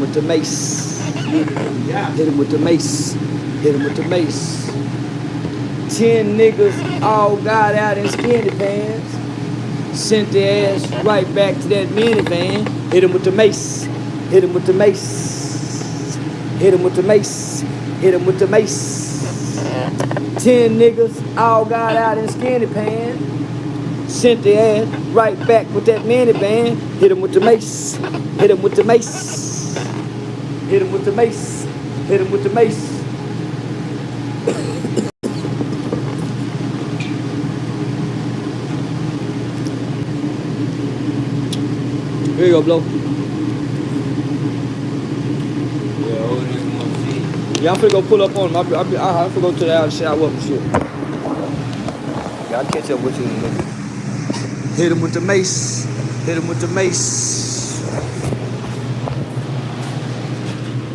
him with the mace. Hit him with the mace. Hit him with the mace. 10 niggas all got out in skinny pants. Sent their ass right back to that minivan. Hit him with the mace. Hit him with the mace. Hit him with the mace. Hit him with the mace. 10 niggas all got out in skinny pants. Sent their ass right back with that minivan. Hit him with the mace. Hit him with the mace. Hit him with the mace. Hit him with the mace. Here you go, blow. Yeah, I'm finna go pull up on him. I'm finna go to the house and shower up and shit. Yeah, I'll catch up with you in a minute. Hit him with the mace. Hit him with the mace.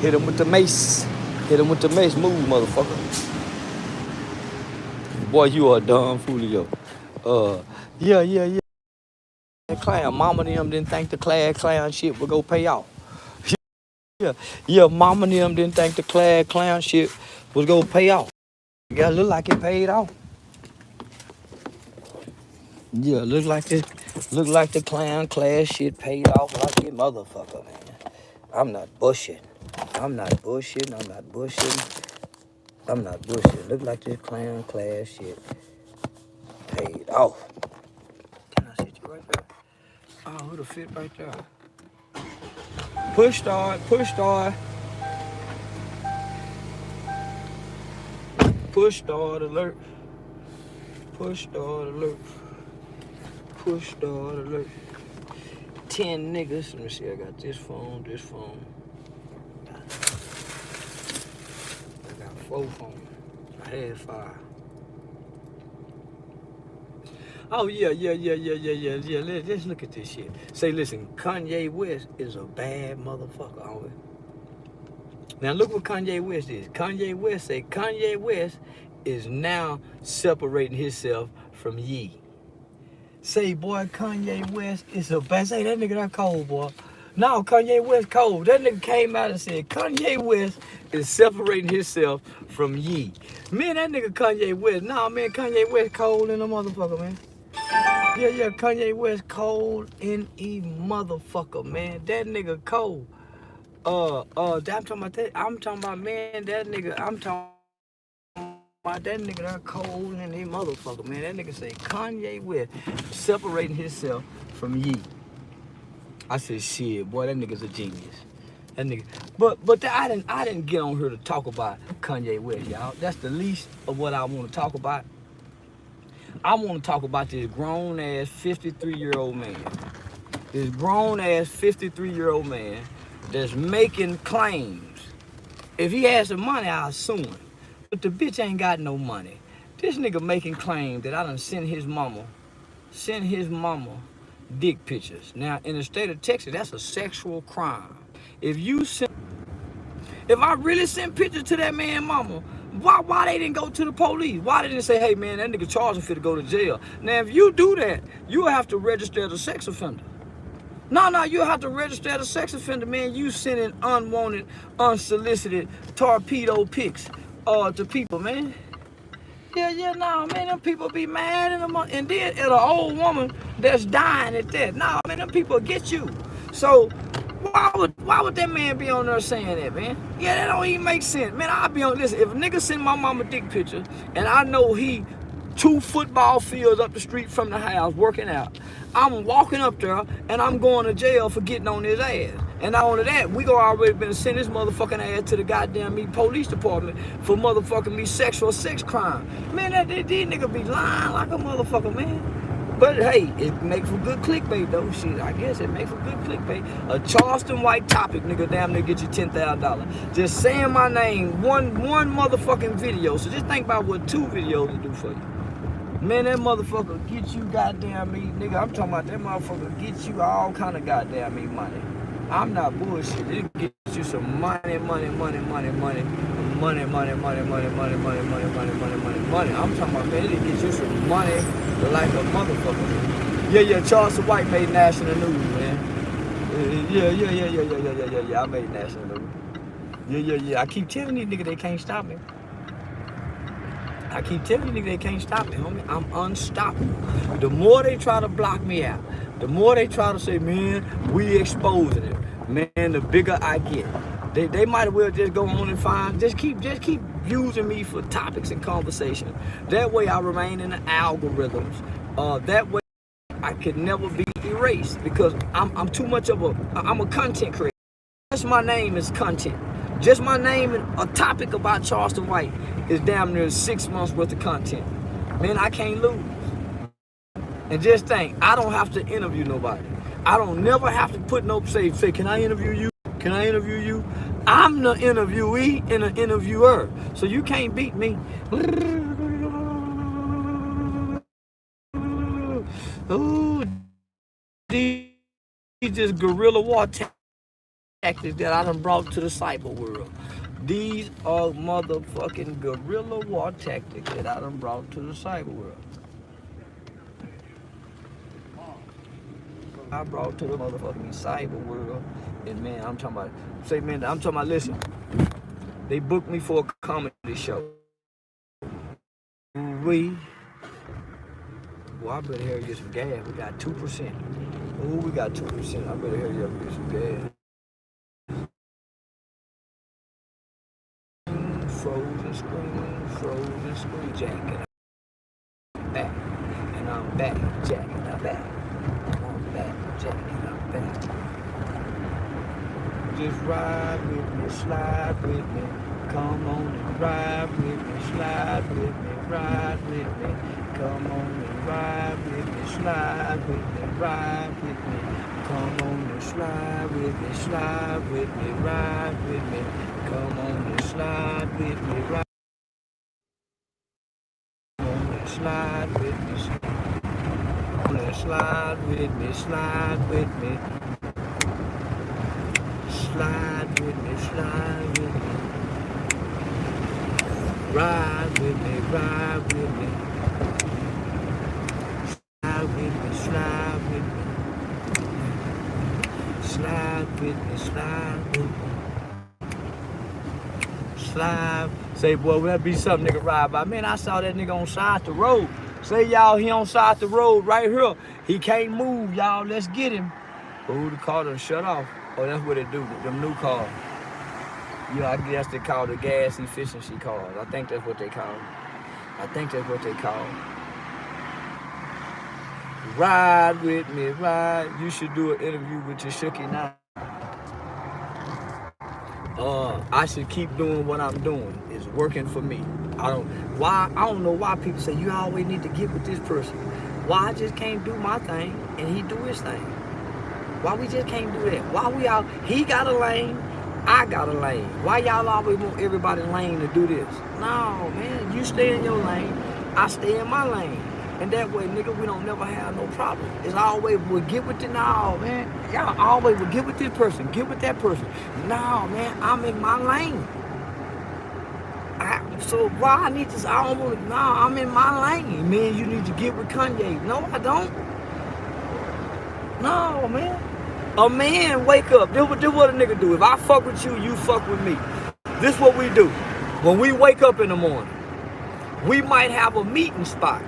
Hit him with the mace. Hit him with the mace. Move, motherfucker. Boy, you are a dumb fool, yo. Yeah. Clown. Mama and them didn't think the clown shit would go pay off. Yeah, mama and them didn't think the clown shit was gonna pay off. Yeah, look like it paid off. Yeah, look like the clown class shit paid off like a motherfucker, man. I'm not bullshitting. Look like this clown class shit paid off. Can I sit you right there? Oh, it'll fit right there. Push start. Push start alert. Push start alert. 10 niggas. Let me see, I got this phone. I got 4 phones. I had 5. Oh, yeah. Let's look at this shit. Say, listen, Kanye West is a bad motherfucker, homie. Now, look what Kanye West is. Kanye West is now separating himself from Ye. Say, boy, Kanye West is a bad. Say, that nigga that cold, boy. No, Kanye West cold. That nigga came out and said, Kanye West is separating himself from Ye. Man, that nigga Kanye West. Nah, man, Kanye West cold in a motherfucker, man. Yeah, Kanye West cold in a motherfucker, man. That nigga cold. I'm talking about that. I'm talking about, man, that nigga. I'm talking about that nigga that cold in a motherfucker, man. That nigga say Kanye West separating himself from Ye. I said, shit, boy, that nigga's a genius. That nigga. But I didn't get on here to talk about Kanye West, y'all. That's the least of what I want to talk about. I want to talk about this grown-ass 53-year-old man. This grown-ass 53-year-old man that's making claims. If he has some money, I'll sue him. But the bitch ain't got no money. This nigga making claims that I done sent his mama dick pictures. Now, in the state of Texas, that's a sexual crime. If I really sent pictures to that man mama, why they didn't go to the police? Why they didn't say, hey, man, that nigga Charleston finna go to jail? Now, if you do that, you'll have to register as a sex offender. No, you'll have to register as a sex offender, man. You sending unwanted, unsolicited torpedo pics to people, man. Yeah, man, them people be mad and then at an old woman that's dying at that. Nah, man, them people get you. So why would that man be on there saying that, man? Yeah, that don't even make sense. Man, I'll be on, listen, if a nigga send my mama dick picture and I know he 2 football fields up the street from the house working out, I'm walking up there and I'm going to jail for getting on his ass. And not only that, we go already been send this motherfucking ass to the goddamn police department for motherfucking me sexual sex crime. Man, these niggas be lying like a motherfucker, man. But hey, it make for good clickbait though. Shit, I guess it make for good clickbait. A Charleston white topic, nigga, damn near get you $10,000. Just saying my name, one motherfucking video. So just think about what 2 videos will do for you. Man, that motherfucker get you goddamn me, nigga. I'm talking about that motherfucker get you all kind of goddamn me money. I'm not bullshit. It gets you some money. I'm talking about, man, it gets you some money like a motherfucker. Yeah, Charleston White made national news, man. Yeah. I made national news. Yeah. I keep telling these niggas they can't stop me. I keep telling you niggas they can't stop me, homie. I'm unstoppable. The more they try to block me out, the more they try to say, man, we exposing it. Man, the bigger I get. They might as well just go on and find, just keep using me for topics and conversation. That way I remain in the algorithms. That way I could never be erased because I'm too much of I'm a content creator. Just my name is content. Just my name and a topic about Charleston White is damn near 6 months worth of content. Man, I can't lose. And just think, I don't have to interview nobody. I don't never have to put no say, can I interview you? Can I interview you? I'm the interviewee and the interviewer. So you can't beat me. Oh, these just guerrilla war tactics that I done brought to the cyber world. These are motherfucking guerrilla war tactics that I done brought to the cyber world. I brought to the motherfucking cyber world. And man, I'm talking about, listen, they booked me for a comedy show. Boy, I better hurry get some gas. We got 2%. Ooh, we got 2%. I better hurry up and get some gas. Frozen screen, jacking back, and I'm back, jacking I'm back, I'm back, jacking I'm back. Just ride with me, slide with me, come on and ride with me, slide with me, ride with me, come on and ride with me, slide with me, ride with me, come on and slide with me, ride with me, come on and slide with me, ride. Slide with me, slide with me, slide with me, slide with me, slide with me, ride with me, ride with me, slide with me, slide with me, slide with me, slide with me, slide. Say, boy, will that be something nigga ride by? Man, I saw that nigga on side the road. Say, y'all, he on side the road right here. He can't move, y'all. Let's get him. Oh, the car done shut off. Oh, that's what they do, them new cars. You know, I guess they call the gas efficiency cars. I think that's what they call them. Ride with me, ride. You should do an interview with your Shookie now. I should keep doing what I'm doing. It's working for me. I don't know why people say you always need to get with this person. Why I just can't do my thing and he do his thing? Why we just can't do that? Why we all, he got a lane, I got a lane. Why y'all always want everybody lane to do this? No, man, you stay in your lane, I stay in my lane. And that way, nigga, we don't never have no problem. It's always, we'll get with the, no, man. Y'all always will get with this person, get with that person. No, man, I'm in my lane. So why I need to, I don't want to, no, I'm in my lane. Man, you need to get with Kanye. No, I don't. No, man. A man wake up. This what a nigga do. If I fuck with you, you fuck with me. This what we do. When we wake up in the morning, we might have a meeting spot.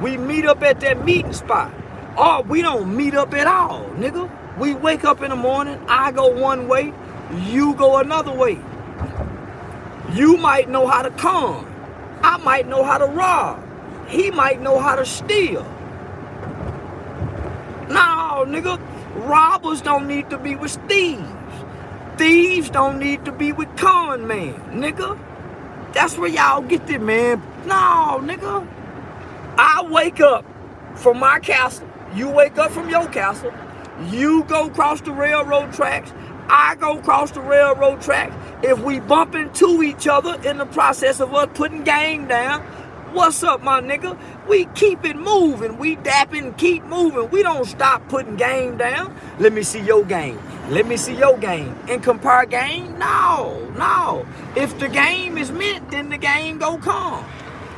We meet up at that meeting spot. Or we don't meet up at all, nigga. We wake up in the morning, I go one way, you go another way. You might know how to con. I might know how to rob. He might know how to steal. No, nigga, robbers don't need to be with thieves. Thieves don't need to be with con man, nigga. That's where y'all get it, man. No, nigga. I wake up from my castle. You wake up from your castle. You go across the railroad tracks. I go across the railroad tracks. If we bump into each other in the process of us putting game down, what's up, my nigga? We keep it moving. We dapping and keep moving. We don't stop putting game down. Let me see your game. Let me see your game. And compare game? No. If the game is mint, then the game go calm.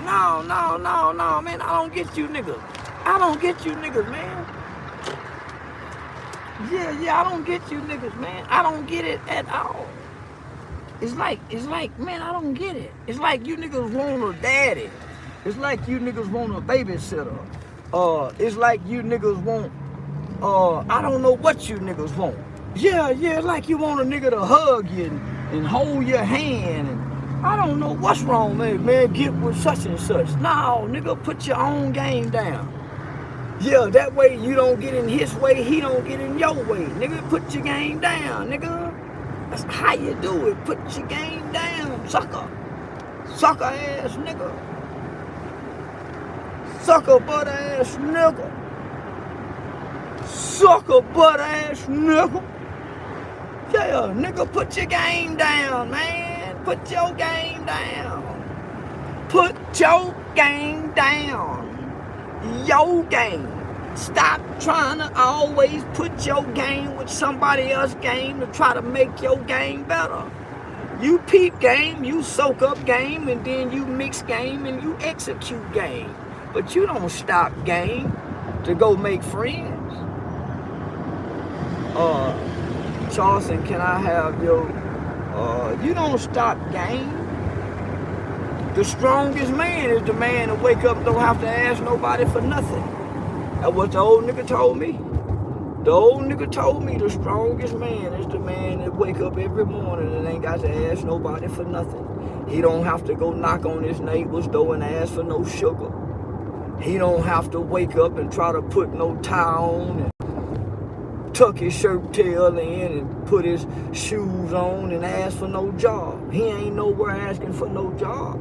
No, man. I don't get you niggas. Man. Yeah, I don't get you niggas, man. I don't get it at all. It's like, man, I don't get it. It's like you niggas want a daddy. It's like you niggas want a babysitter. It's like you niggas want, I don't know what you niggas want. Yeah, like you want a nigga to hug you and hold your hand. And I don't know what's wrong, man, get with such and such. No, nigga, put your own game down. Yeah, that way you don't get in his way, he don't get in your way. Nigga, put your game down, nigga. That's how you do it. Put your game down, sucker. Sucker ass nigga. Sucker butt ass nigga. Sucker butt ass nigga. Yeah, nigga, put your game down, man. Put your game down. Put your game down. Your game. Stop trying to always put your game with somebody else's game to try to make your game better. You peep game, you soak up game, and then you mix game and you execute game. But you don't stop game to go make friends. Charleston, can I have your, you don't stop game. The strongest man is the man that wake up and don't have to ask nobody for nothing. That's what the old nigga told me. The old nigga told me the strongest man is the man that wake up every morning and ain't got to ask nobody for nothing. He don't have to go knock on his neighbor's door and ask for no sugar. He don't have to wake up and try to put no tie on and tuck his shirt tail in and put his shoes on and ask for no job. He ain't nowhere asking for no job.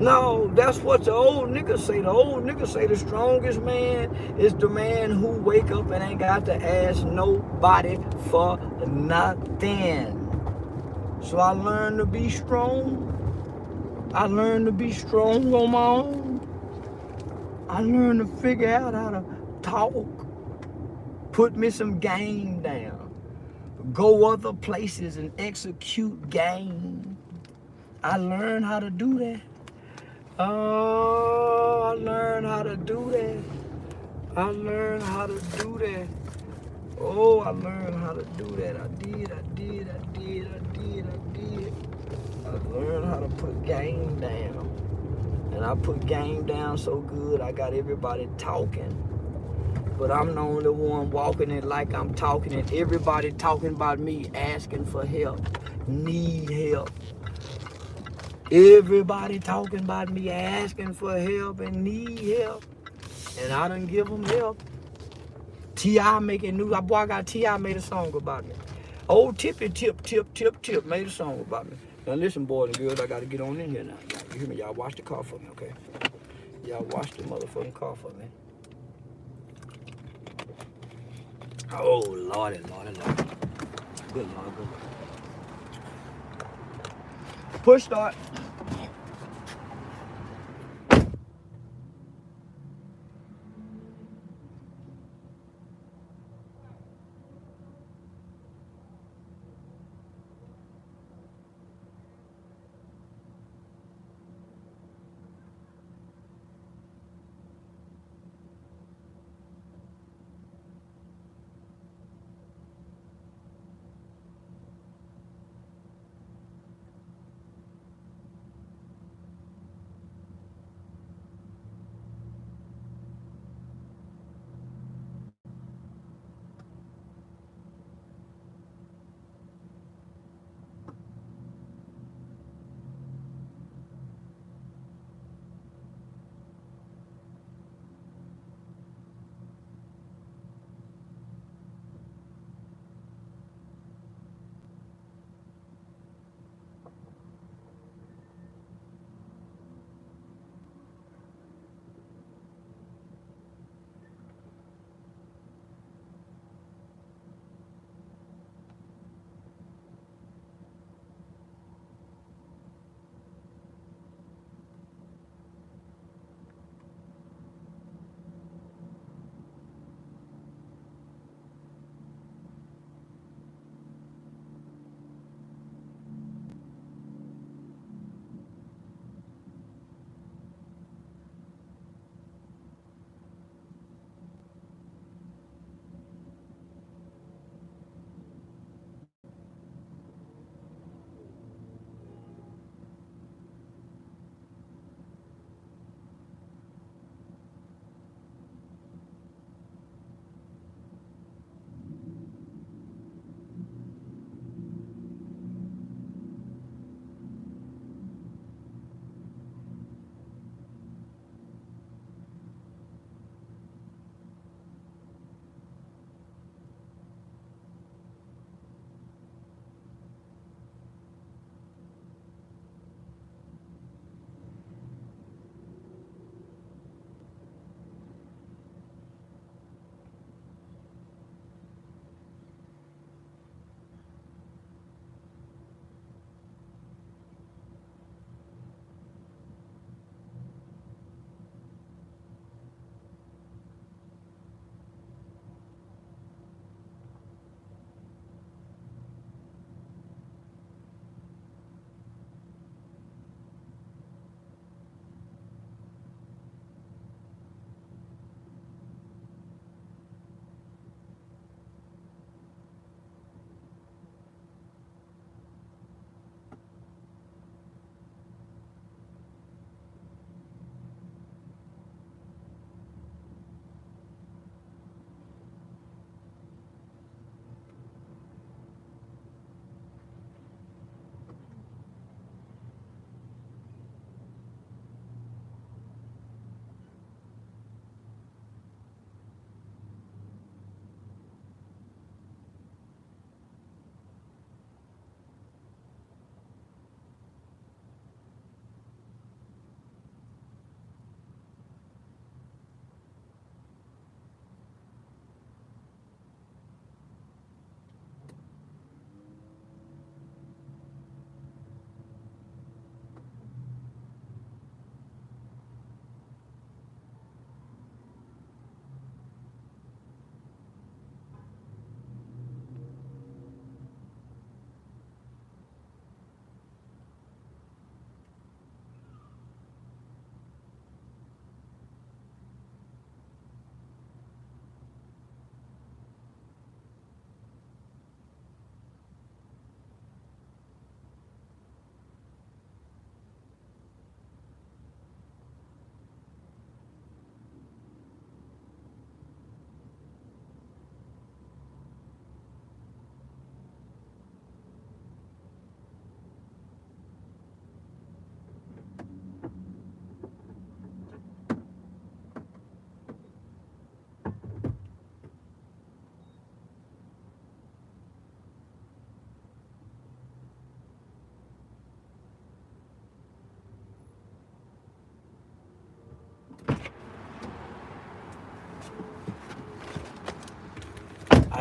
No, that's what the old niggas say. The old niggas say the strongest man is the man who wake up and ain't got to ask nobody for nothing. So I learned to be strong. I learned to be strong on my own. I learned to figure out how to talk. Put me some game down. Go other places and execute game. I learned how to do that. Oh, I learned how to do that. I learned how to do that. Oh, I learned how to do that. I did. I learned how to put game down. And I put game down so good, I got everybody talking. But I'm the only one walking it like I'm talking it. Everybody talking about me, asking for help, need help. Everybody talking about me, asking for help and need help. And I done give them help. T.I. making new, boy, I got T.I. made a song about me. Old Tippy Tip made a song about me. Now listen, boys and girls, I got to get on in here now. You hear me? Y'all watch the car for me, okay? Y'all watch the motherfucking car for me. Oh, Lordy. Good Lord. Push start.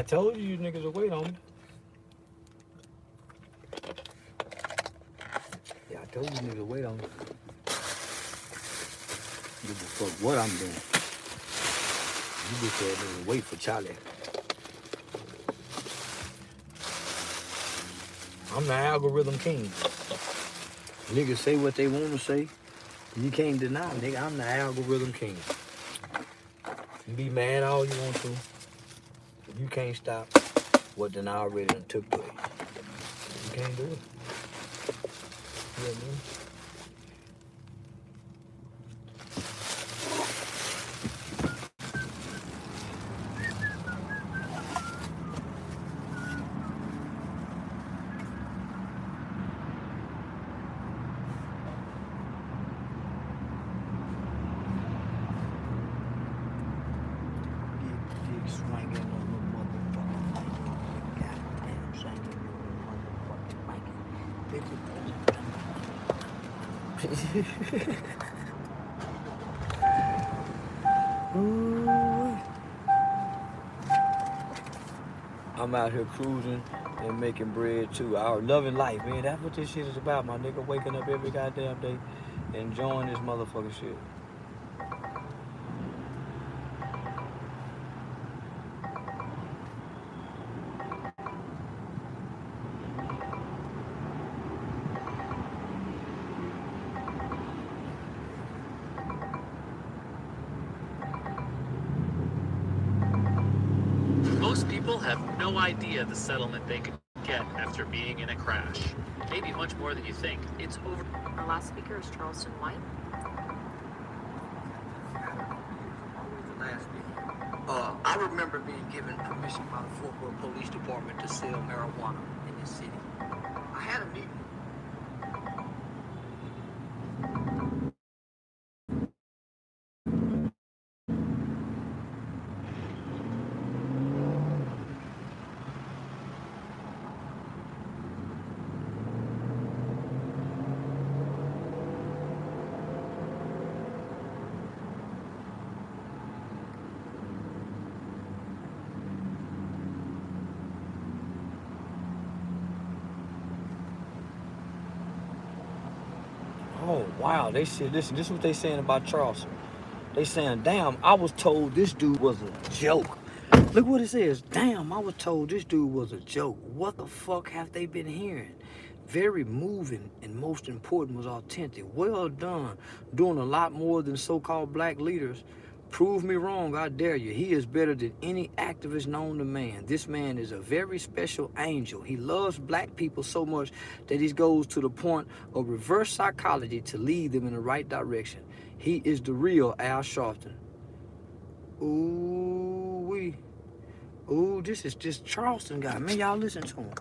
told you niggas would wait on me. Yeah, I told you niggas would wait on me. Give a fuck what I'm doing. You just said niggas wait for Charlie. I'm the algorithm king. Niggas say what they want to say. You can't deny, nigga, I'm the algorithm king. You be mad all you want to. You can't stop what done already done took place. You can't do it. You know what I mean? I'm out here cruising and making bread too. Our loving life, man. That's what this shit is about, my nigga. Waking up every goddamn day, enjoying this motherfucking shit. Most people have no idea the settlement they could get after being in a crash. Maybe much more than you think. It's over. Our last speaker is Charleston White. I remember being given permission by the Fort Worth Police Department to sell marijuana in this city. I had a meeting. Oh, wow. They said, listen, this is what they saying about Charleston. They saying, damn, I was told this dude was a joke. Look what it says. Damn, I was told this dude was a joke. What the fuck have they been hearing? Very moving and most important was authentic. Well done. Doing a lot more than so-called black leaders. Prove me wrong, I dare you. He is better than any activist known to man. This man is a very special angel. He loves black people so much that he goes to the point of reverse psychology to lead them in the right direction. He is the real Al Sharpton. Ooh, this is this Charleston guy. Man, y'all listen to him.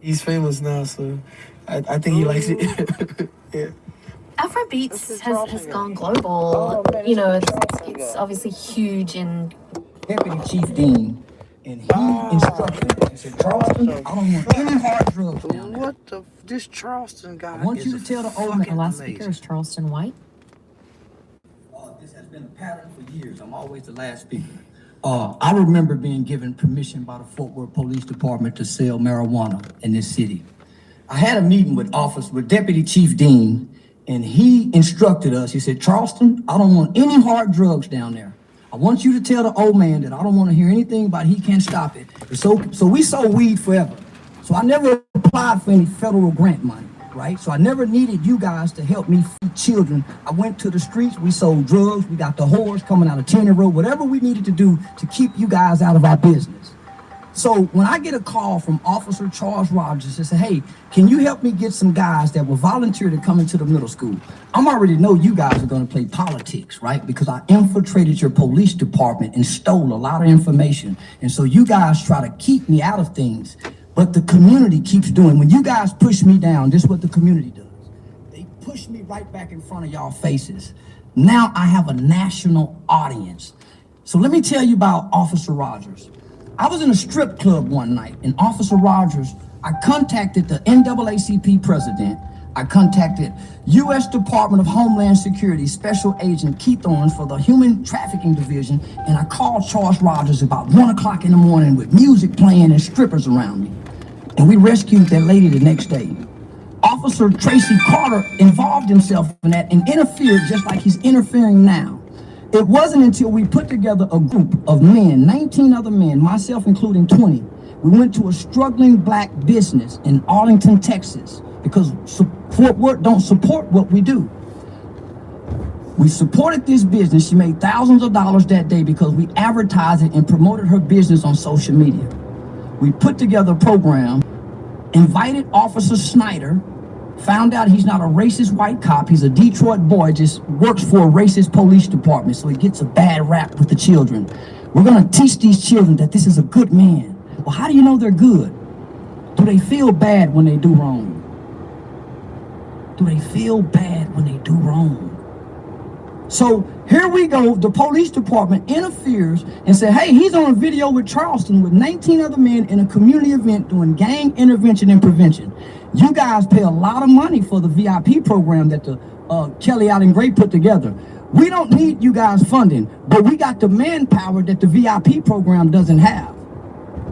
He's famous now, so I think he likes it. Yeah. Afrobeats has gone global. You know, it's obviously huge in Deputy Chief Dean, and he instructed me. He said, Charleston, I don't want any hard drugs down there. What the? This Charleston guy. I want you to tell the old man. Our last speaker is Charleston White. This has been a pattern for years. I'm always the last speaker. I remember being given permission by the Fort Worth Police Department to sell marijuana in this city. I had a meeting with Deputy Chief Dean, and he instructed us. He said, Charleston, I don't want any hard drugs down there. I want you to tell the old man that I don't want to hear anything about he can't stop it. So we sold weed forever. So I never applied for any federal grant money, right? So I never needed you guys to help me feed children. I went to the streets, we sold drugs, we got the whores coming out of Tenny Road, whatever we needed to do to keep you guys out of our business. So when I get a call from Officer Charles Rogers to say, hey, can you help me get some guys that will volunteer to come into the middle school? I'm already know you guys are going to play politics, right? Because I infiltrated your police department and stole a lot of information. And so you guys try to keep me out of things, but the community keeps doing. When you guys push me down, this is what the community does. They push me right back in front of y'all faces. Now I have a national audience. So let me tell you about Officer Rogers. I was in a strip club one night, and Officer Rogers, I contacted the NAACP president. I contacted U.S. Department of Homeland Security Special Agent Keith Owens for the Human Trafficking Division, and I called Charles Rogers about 1 o'clock in the morning with music playing and strippers around me. And we rescued that lady the next day. Officer Tracy Carter involved himself in that and interfered just like he's interfering now. It wasn't until we put together a group of men, 19 other men, myself including 20. We went to a struggling black business in Arlington, Texas, because Fort Worth don't support what we do. We supported this business. She made thousands of dollars that day because we advertised it and promoted her business on social media. We put together a program, invited Officer Snyder, found out he's not a racist white cop. He's a Detroit boy, just works for a racist police department, so he gets a bad rap with the children. We're gonna teach these children that this is a good man. Well, how do you know they're good? Do they feel bad when they do wrong? Do they feel bad when they do wrong? So here we go, the police department interferes and say, hey, he's on a video with Charleston with 19 other men in a community event doing gang intervention and prevention. You guys pay a lot of money for the VIP program that the Kelly out in Gray put together. We don't need you guys funding, but we got the manpower that the VIP program doesn't have,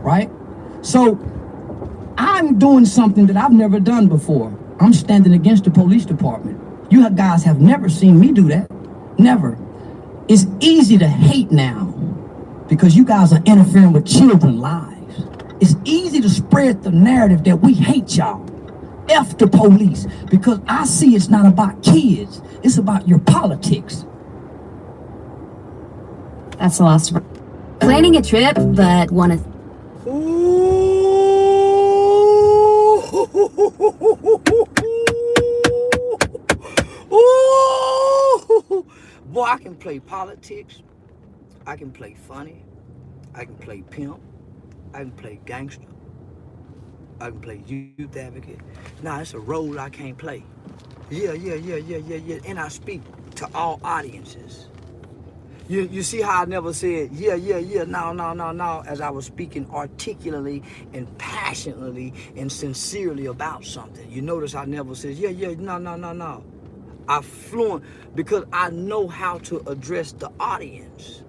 right? So I'm doing something that I've never done before. I'm standing against the police department. You guys have never seen me do that. Never. It's easy to hate now because you guys are interfering with children's lives. It's easy to spread the narrative that we hate y'all. F the police, because I see it's not about kids. It's about your politics. That's the last of planning a trip, but want to. Boy, I can play politics. I can play funny. I can play pimp. I can play gangster. I can play youth advocate. Nah, it's a role I can't play. Yeah. And I speak to all audiences. You see how I never said, no, as I was speaking articulately and passionately and sincerely about something. You notice I never said, no. I'm fluent because I know how to address the audience.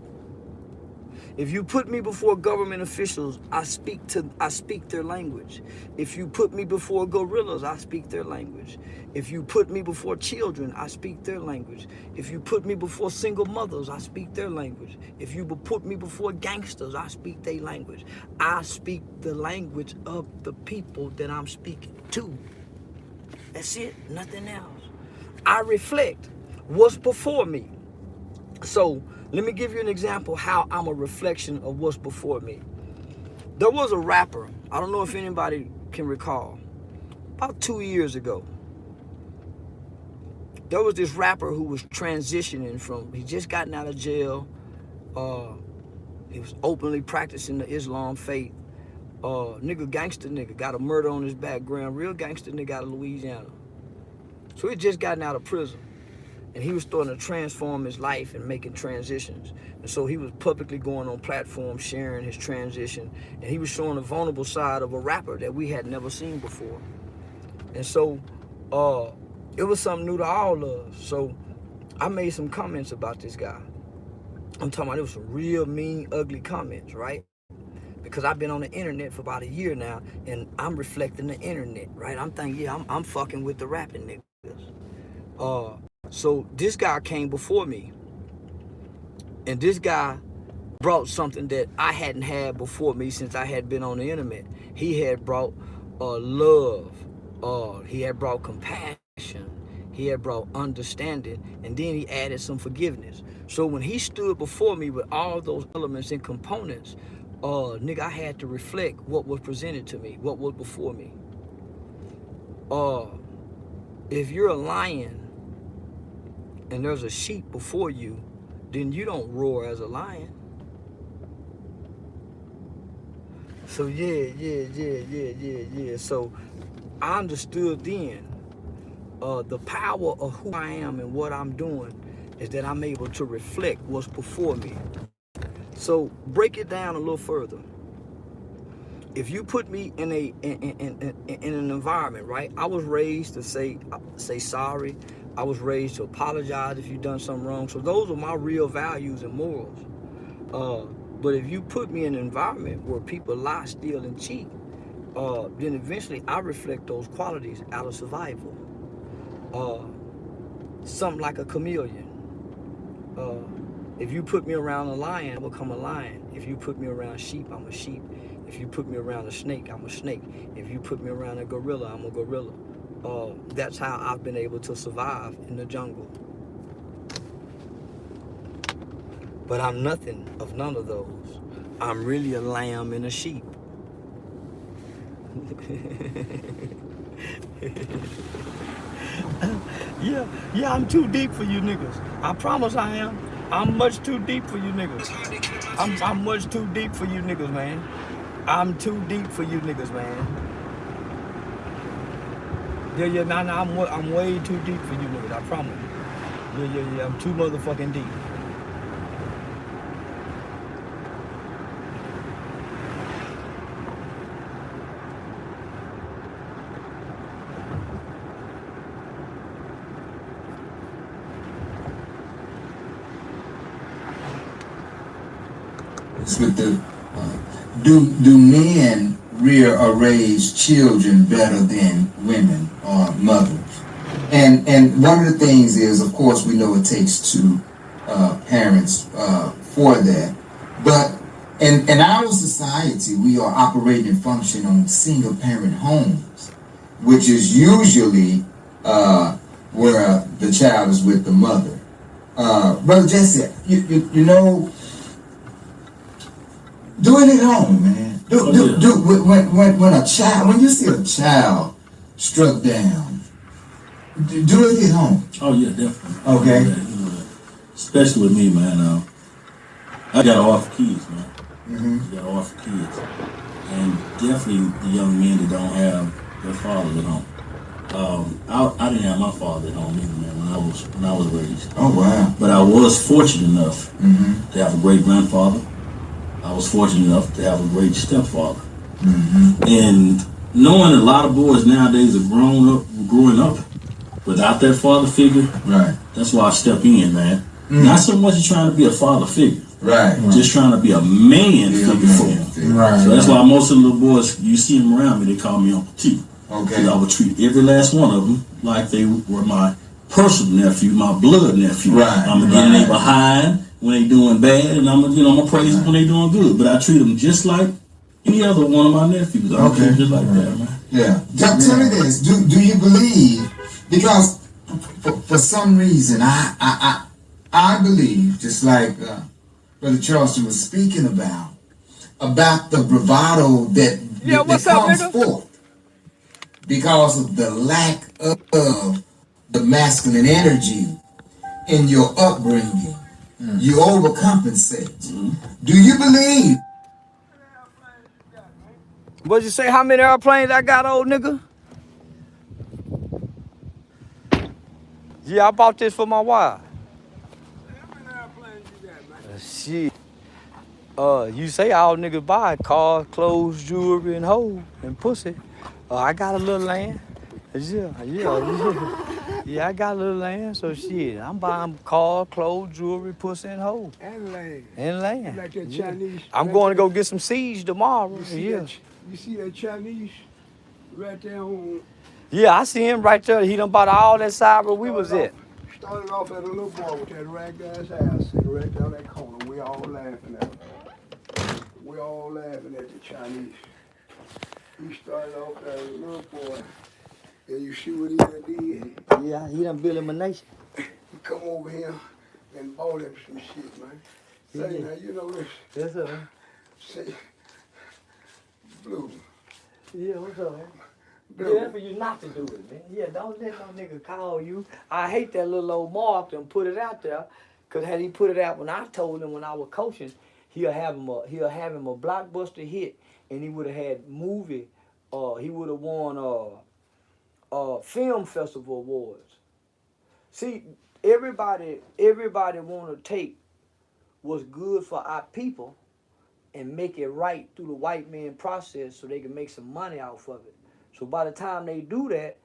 If you put me before government officials, I speak their language. If you put me before gorillas, I speak their language. If you put me before children, I speak their language. If you put me before single mothers, I speak their language. If you put me before gangsters, I speak their language. I speak the language of the people that I'm speaking to. That's it, nothing else. I reflect what's before me. So let me give you an example how I'm a reflection of what's before me. There was a rapper, I don't know if anybody can recall, about 2 years ago. There was this rapper who was transitioning from, he just gotten out of jail. He was openly practicing the Islam faith. Gangster nigga, got a murder on his background, real gangster nigga out of Louisiana. So he just gotten out of prison. And he was starting to transform his life and making transitions. And so he was publicly going on platforms, sharing his transition. And he was showing a vulnerable side of a rapper that we had never seen before. And so it was something new to all of us. So I made some comments about this guy. I'm talking about it was some real mean, ugly comments, right? Because I've been on the internet for about a year now, and I'm reflecting the internet, right? I'm thinking, yeah, I'm fucking with the rapping niggas. So this guy came before me, and this guy brought something that I hadn't had before me since I had been on the internet. He had brought love, he had brought compassion, he had brought understanding, and then he added some forgiveness. So when he stood before me with all those elements and components, I had to reflect what was presented to me, what was before me. If you're a lion and there's a sheep before you, then you don't roar as a lion. So yeah. So I understood then the power of who I am and what I'm doing is that I'm able to reflect what's before me. So break it down a little further. If you put me in an environment, right? I was raised to say sorry. I was raised to apologize if you've done something wrong. So those are my real values and morals. But if you put me in an environment where people lie, steal, and cheat, then eventually I reflect those qualities out of survival. Something like a chameleon. If you put me around a lion, I become a lion. If you put me around sheep, I'm a sheep. If you put me around a snake, I'm a snake. If you put me around a gorilla, I'm a gorilla. That's how I've been able to survive in the jungle. But I'm nothing of none of those. I'm really a lamb and a sheep. Yeah, I'm too deep for you niggas. I promise I am. I'm much too deep for you niggas. I'm much too deep for you niggas, man. I'm too deep for you niggas, man. Nah, I'm way too deep for you niggas, I promise. Yeah, I'm too motherfucking deep. With the do men rear or raise children better than women or mothers? And one of the things is, of course, we know it takes two parents for that. But in our society, we are operating and functioning on single parent homes, which is usually where the child is with the mother. Brother Jesse, you know, do it at home, man. When a child, when you see a child struck down, do it at home. Oh yeah, definitely. Okay. You know that. Especially with me, man. I got all for kids, man. I got all for kids, and definitely the young men that don't have their fathers at home. I didn't have my father at home either, man. When I was raised. Oh wow. But I was fortunate enough to have a great grandfather. I was fortunate enough to have a great stepfather. And knowing a lot of boys nowadays are growing up without that father figure, Right. that's why I step in, man. Not so much trying to be a father figure. Right. Just trying to be a man figure for them. Right. So that's why most of the little boys, you see them around me, they call me Uncle T. Okay. Because I would treat every last one of them like they were my personal nephew, my blood nephew. Right. I'm going to get in there behind when they doing bad, and I'm gonna praise them when they doing good. But I treat them just like any other one of my nephews. I treat them just like that, man. Yeah. Tell me this. Do you believe? Because for some reason, I believe, just like Brother Charleston was speaking about the bravado that comes forth because of the lack of the masculine energy in your upbringing. You overcompensate. Do you believe? What'd you say? How many airplanes I got, old nigga? Yeah, I bought this for my wife. How many airplanes you got, man? Shit. You say all niggas buy cars, clothes, jewelry, and hoes, and pussy. I got a little land. Yeah, I got a little land, so shit. I'm buying cars, clothes, jewelry, pussy, and hoes. And land. And land. Like that Chinese. I'm going to go get some seeds tomorrow. You see that Chinese right there on. Yeah, I see him right there. He done bought all that side where we was at. Started off at a little boy with that rag-ass house sitting right down that corner. We all laughing at him. We all laughing at the Chinese. He started off as a little boy. And you see what he done did? Yeah, he done built him a nation. He come over here and bought him some shit, man. Say, now, you know this. Yes, sir. Say, Blue. Yeah, what's up, man? Blue. Yeah, that's for you not to do it, man. Yeah, don't let no nigga call you. I hate that little old Mark and put it out there. Cause had he put it out when I told him when I was coaching, he'll have him a blockbuster hit, and he would have had movie. He would have won film festival awards. See, everybody want to take what's good for our people and make it right through the white man process so they can make some money off of it. So by the time they do that,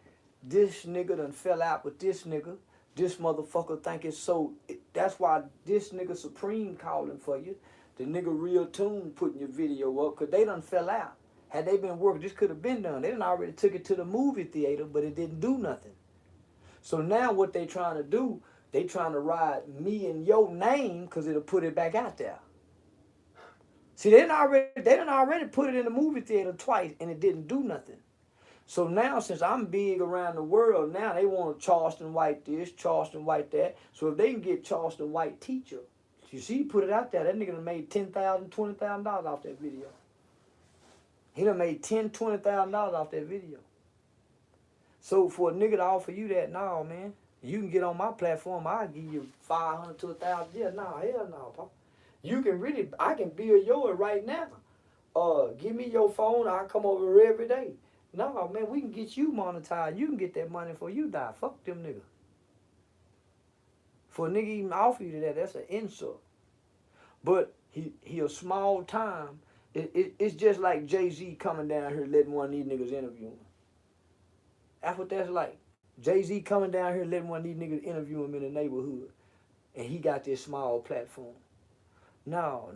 this nigga done fell out with this nigga. This motherfucker think it's so. That's why this nigga Supreme calling for you. The nigga Real Tune putting your video up because they done fell out. Had they been working, this could have been done. They done already took it to the movie theater, but it didn't do nothing. So now what they trying to do, they trying to ride me and your name because it'll put it back out there. See, they done already put it in the movie theater twice and it didn't do nothing. So now, since I'm big around the world, now they want Charleston White this, Charleston White that. So if they can get Charleston White teacher, you see, put it out there. That nigga done made $10,000, $20,000 off that video. He done made $10,000, $20,000 off that video. So for a nigga to offer you that, nah, man, you can get on my platform. I'll give you $500 to $1,000. Yeah, nah, hell no, pop. You can really, I can build yours right now. Give me your phone. I'll come over here every day. No, man, we can get you monetized. You can get that money before you die. Fuck them niggas. For a nigga even offer you that, that's an insult. But he a small time. It's just like Jay-Z coming down here letting one of these niggas interview him. That's what that's like. Jay-Z coming down here letting one of these niggas interview him in the neighborhood. And he got this small platform. No.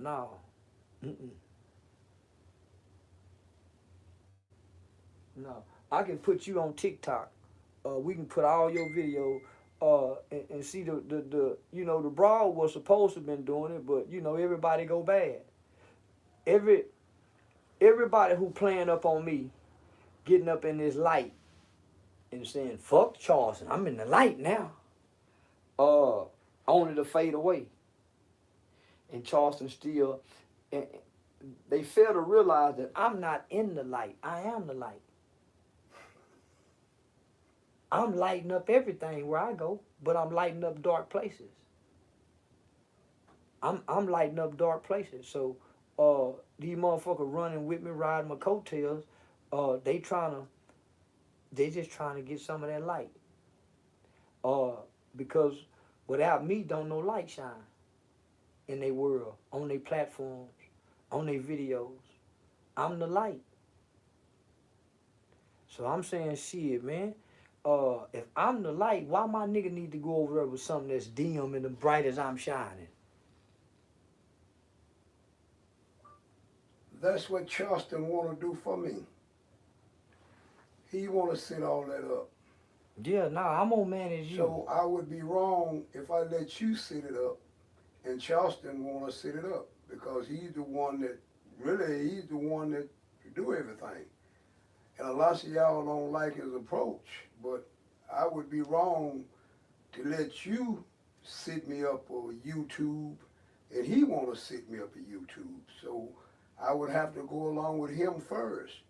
No, I can put you on TikTok. We can put all your video and see the you know, the broad was supposed to have been doing it, but you know, everybody go bad. Everybody who playing up on me, getting up in this light and saying, fuck Charleston, I'm in the light now. Only to fade away. And Charleston still, and they fail to realize that I'm not in the light. I am the light. I'm lighting up everything where I go, but I'm lighting up dark places. I'm lighting up dark places. So these motherfuckers running with me, riding my coattails, they just trying to get some of that light. Because without me, don't no light shine in their world, on their platforms, on their videos. I'm the light. So I'm saying, shit, man. If I'm the light, why my nigga need to go over there with something that's dim and as bright as I'm shining? That's what Charleston want to do for me. He want to set all that up. Yeah, nah, I'm gonna manage you. So I would be wrong if I let you set it up, and Charleston want to set it up because he's the one that do everything. And a lot of y'all don't like his approach, but I would be wrong to let you set me up on YouTube, and he want to set me up at YouTube. So I would have to go along with him first.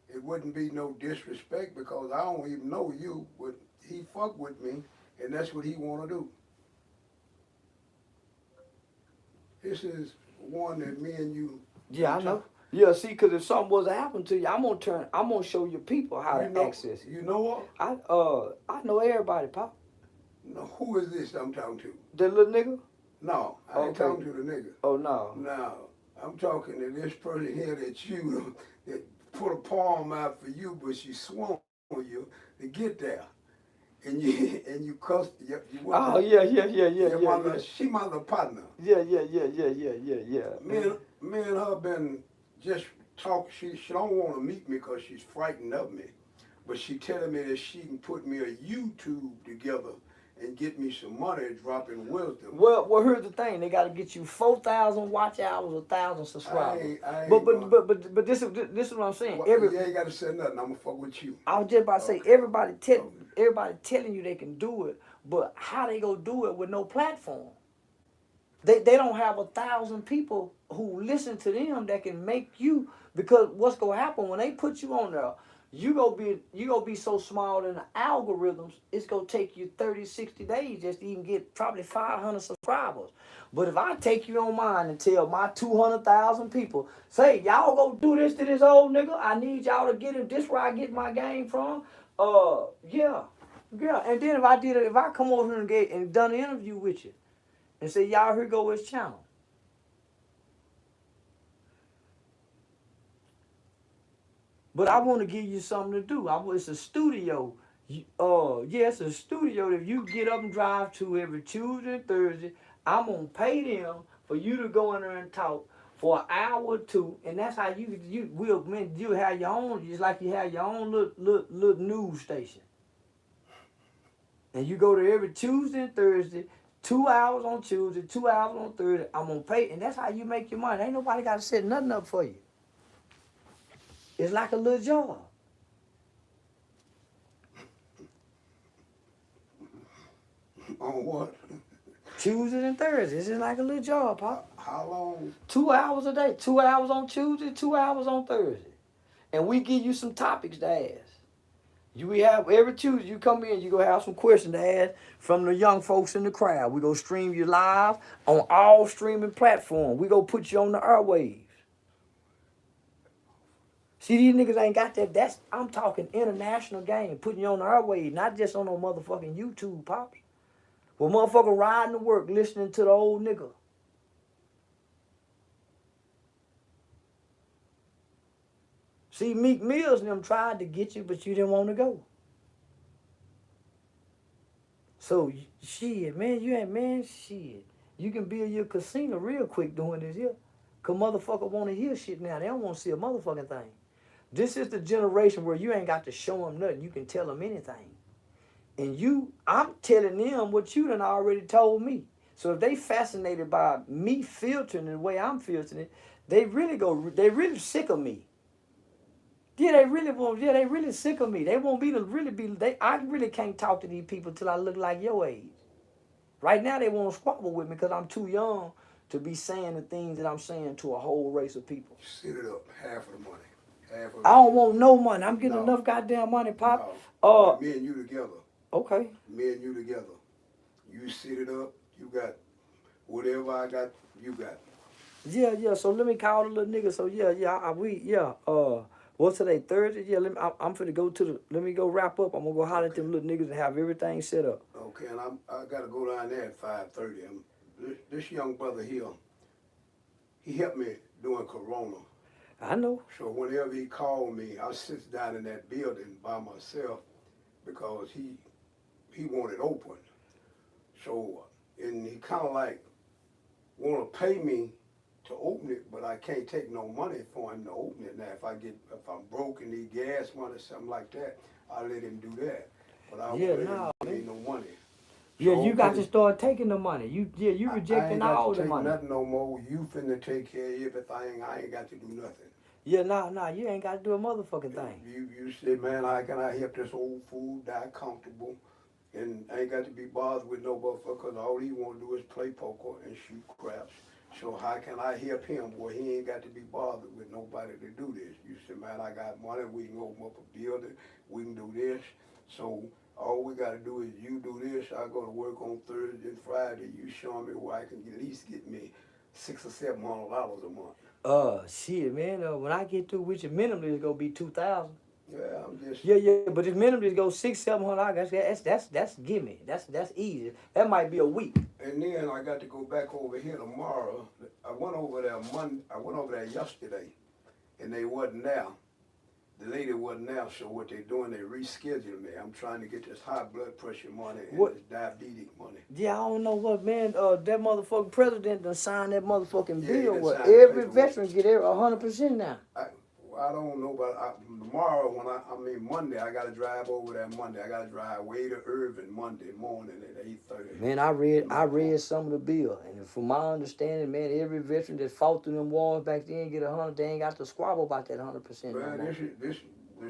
It wouldn't be no disrespect because I don't even know you, but he fuck with me, and that's what he want to do. This is one that me and you. Yeah, I know. Yeah, see, because if something was to happen to you, I'm gonna show your people how to access it. You know what? I know everybody, Pop. No, who is this I'm talking to? The little nigga? No, I ain't talking to the nigga. Oh, no. No, I'm talking to this person here that put a palm out for you, but she swung on you to get there. And you cussed. Yeah. She my little partner. Yeah. Me and her been just talk. She don't want to meet me because she's frightened of me, but she telling me that she can put me a YouTube together and get me some money dropping wisdom. Well, here's the thing. They got to get you 4,000 watch hours, 1,000 subscribers. But this is what I'm saying. Well, you ain't got to say nothing. I'm gonna fuck with you. I was just about to say everybody telling you they can do it, but how they gonna do it with no platform? They don't have 1,000 people who listen to them that can make you. Because what's gonna happen when they put you on there? You gonna be so small in the algorithms, it's gonna take you 30, 60 days just to even get probably 500 subscribers. But if I take you on mine and tell my 200,000 people, say, y'all go do this to this old nigga, I need y'all to get it, this where I get my game from, yeah. And then if I come over here and done an interview with you and say, y'all, here go his channel. But I want to give you something to do. It's a studio. Yeah, it's a studio that you get up and drive to every Tuesday and Thursday. I'm gonna pay them for you to go in there and talk for an hour or two, and that's how you have your own, just like you have your own little news station. And you go there every Tuesday and Thursday, 2 hours on Tuesday, 2 hours on Thursday. I'm gonna pay, and that's how you make your money. Ain't nobody got to set nothing up for you. It's like a little job. On what? Tuesdays and Thursdays. It's just like a little job, Pop. How long? 2 hours a day. 2 hours on Tuesday, 2 hours on Thursday. And we give you some topics to ask. We have every Tuesday you come in, you go have some questions to ask from the young folks in the crowd. We go stream you live on all streaming platforms. We go put you on the airwaves. See, these niggas ain't got that. I'm talking international game, putting you on the airwaves, not just on no motherfucking YouTube, Pops. Well, motherfucker riding to work, listening to the old nigga. See, Meek Mills and them tried to get you, but you didn't want to go. So, shit, man, shit. You can build your casino real quick doing this here. Because motherfucker want to hear shit now. They don't want to see a motherfucking thing. This is the generation where you ain't got to show them nothing. You can tell them anything. And I'm telling them what you done already told me. So if they fascinated by me filtering the way I'm filtering it, they really sick of me. Yeah, they really sick of me. They won't I really can't talk to these people till I look like your age. Right now they won't squabble with me because I'm too young to be saying the things that I'm saying to a whole race of people. Sit it up, half of the money. I don't want no money. I'm getting enough goddamn money, Pop. No. Me and you together. Okay. Me and you together. You sit it up, you got whatever I got, you got. Yeah. So let me call the little nigga. So what's today? Thursday? Yeah, I'm finna go let me go wrap up. I'm gonna go holler at them little niggas and have everything set up. Okay, and I gotta go down there at 5:30. This young brother here, he helped me during Corona. I know. So whenever he called me, I sit down in that building by myself because he wanted open. So, and he kind of like want to pay me to open it, but I can't take no money for him to open it. Now, if I'm broke and need gas money, something like that, I'll let him do that. But I won't let him pay no money. Yeah, so, you got to start taking the money. You rejecting all the money. I ain't got to take nothing no more. You finna take care of everything. I ain't got to do nothing. Yeah, nah, you ain't got to do a motherfucking thing. You said, man, how can I help this old fool die comfortable? And I ain't got to be bothered with no motherfucker because all he want to do is play poker and shoot craps. So how can I help him? Well, he ain't got to be bothered with nobody to do this. You said, man, I got money. We can open up a building. We can do this. So all we got to do is you do this. I go to work on Thursday and Friday. You show me where I can at least get me $600 or $700 a month. Shit, man. When I get through with you, minimally it's gonna be $2,000. Yeah, I'm just. Yeah, but if minimally go $600-$700, that's gimme. That's easy. That might be a week. And then I got to go back over here tomorrow. I went over there yesterday, and they wasn't there. The lady wasn't there, so what they doing, they rescheduling me. I'm trying to get this high blood pressure money and this diabetic money. Yeah, I don't know what, man. That motherfucking president done signed that motherfucking bill where every veteran get 100% now. I don't know, but tomorrow Monday, I gotta drive over there Monday. I gotta drive way to Irving Monday morning at 8:30. Man, I read some of the bill, and from my understanding, man, every veteran that fought through them wars back then get 100. They ain't got to squabble about that 100%. Man, this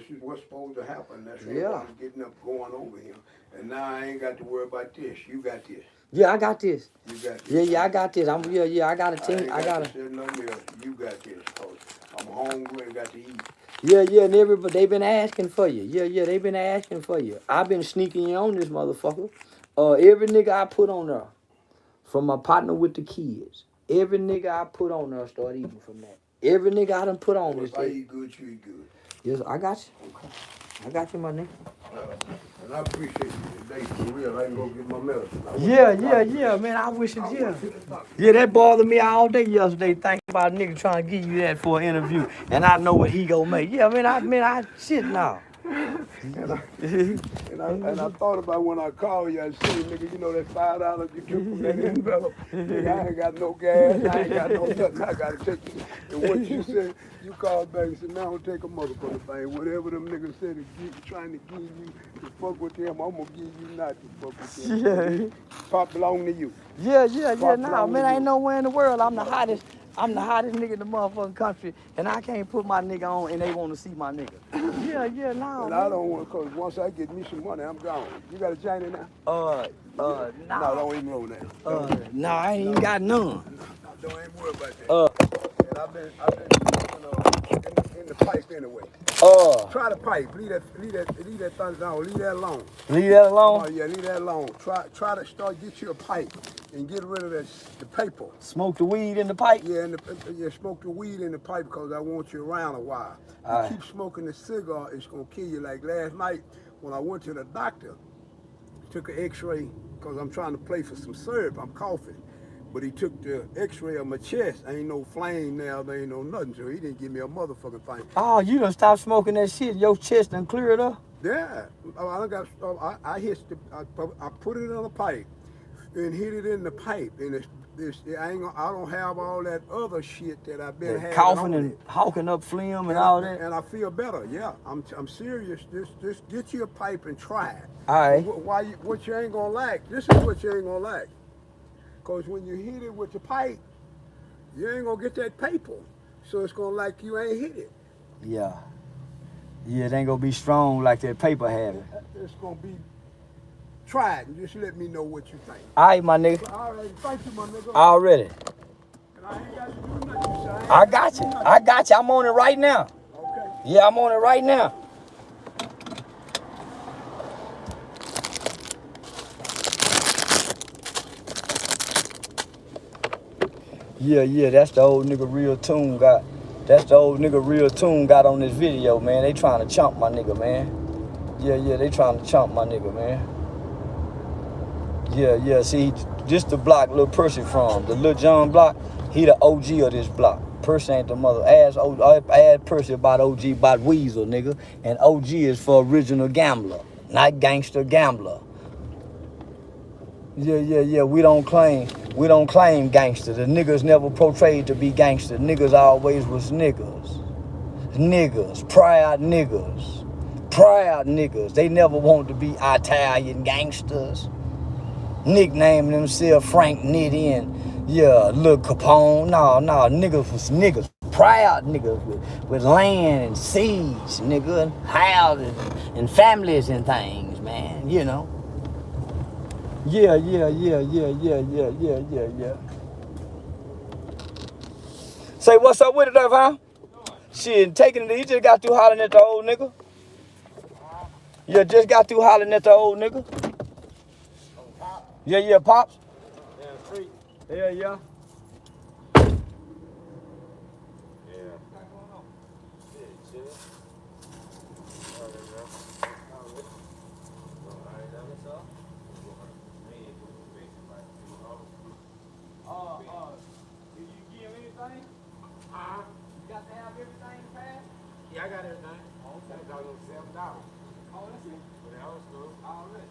is what's supposed to happen. That's everybody's getting up, going over here, and now I ain't got to worry about this. You got this. Yeah, I got this. You got this. Yeah, I got this. I got a team. I got to. You got this. I'm hungry and got to eat. Yeah, and everybody, they been asking for you. Yeah, they been asking for you. I've been sneaking you on this motherfucker. Every nigga I put on there, from my partner with the kids, every nigga I put on there start eating from that. Every nigga I done put on this. If I eat good, you eat good. Yes, I got you. Okay. I got you, my nigga. And I appreciate you today, for real. I ain't gonna get my medicine. Yeah, man. I wish it, yeah. Yeah, that bothered me all day yesterday, thinking about a nigga trying to give you that for an interview. And I know what he gonna make. Yeah, I shit now. And I thought about when I called you, I said, nigga, you know that $5 you took from that envelope? Nigga, I ain't got no gas, I ain't got no nothing, I gotta take you. And what you said, you called back and said, man, I'm gonna take a motherfucking thing. Whatever them niggas said trying to give you to fuck with them, I'm gonna give you not to fuck with them. Yeah. Pop belong to you. Yeah, Pop nah, belong man, to ain't you. nowhere in the world. I'm the hottest nigga in the motherfucking country, and I can't put my nigga on, and they want to see my nigga. Yeah, nah, And man. I don't want, cause once I get me some money, I'm gone. You got a China now? Nah. No, don't even roll that. Nah, I ain't even got none. No, don't even worry about that. And I've been in the pipe anyway. Try the pipe. Leave that thing down. Leave that alone. Leave that alone? Oh yeah, leave that alone. Try to get you a pipe and get rid of the paper. Smoke the weed in the pipe? Yeah, smoke the weed in the pipe because I want you around a while. You keep smoking the cigar, it's gonna kill you. Like last night when I went to the doctor, took an x-ray because I'm trying to play for some syrup, I'm coughing. But he took the x-ray of my chest. Ain't no flame now, there ain't no nothing, so he didn't give me a motherfucking thing. Oh, you done stopped smoking that shit, your chest done cleared up? Yeah, I put it in a pipe and hit it in the pipe, and I don't have all that other shit that I've been having. Coughing and hawking up phlegm and all that? And I feel better, yeah. I'm serious. Just get you a pipe and try it. All right. What you ain't gonna like, this is what you ain't gonna like. Because when you hit it with the pipe, you ain't gonna get that paper. So it's gonna like you ain't hit it. Yeah. Yeah, it ain't gonna be strong like that paper had it. It's gonna be, try it and just let me know what you think. All right, my nigga. All right, thank you, my nigga. Already. And I ain't got to do nothing, son. I got you. I'm on it right now. Okay. Yeah, I'm on it right now. Yeah, that's the old nigga Real Tune got. That's the old nigga Real Tune got on this video, man. They trying to chump my nigga, man. Yeah, they trying to chump my nigga, man. Yeah, see, this the block Lil Percy from. The Lil John block, he the OG of this block. Percy ain't the mother. Ask Percy about OG, about Weasel, nigga. And OG is for original gambler, not gangster gambler. Yeah, we don't claim gangster. The niggas never portrayed to be gangster. Niggas always was niggas. Niggas, proud niggas. Proud niggas. They never wanted to be Italian gangsters. Nicknaming themselves Frank Nitty and Lil Capone. No, niggas was niggas. Proud niggas with land and seeds, nigga, and houses and families and things, man, you know. Yeah. Say, what's up with it, though, huh? Shit, taking it, he just got through hollering at the old nigga. Yeah, just got through hollering at the old nigga. Yeah, Pops. Yeah. Did you give anything? You got to have everything passed? Yeah, I got everything. Okay. $7. Oh, that's it. For the house school. Already.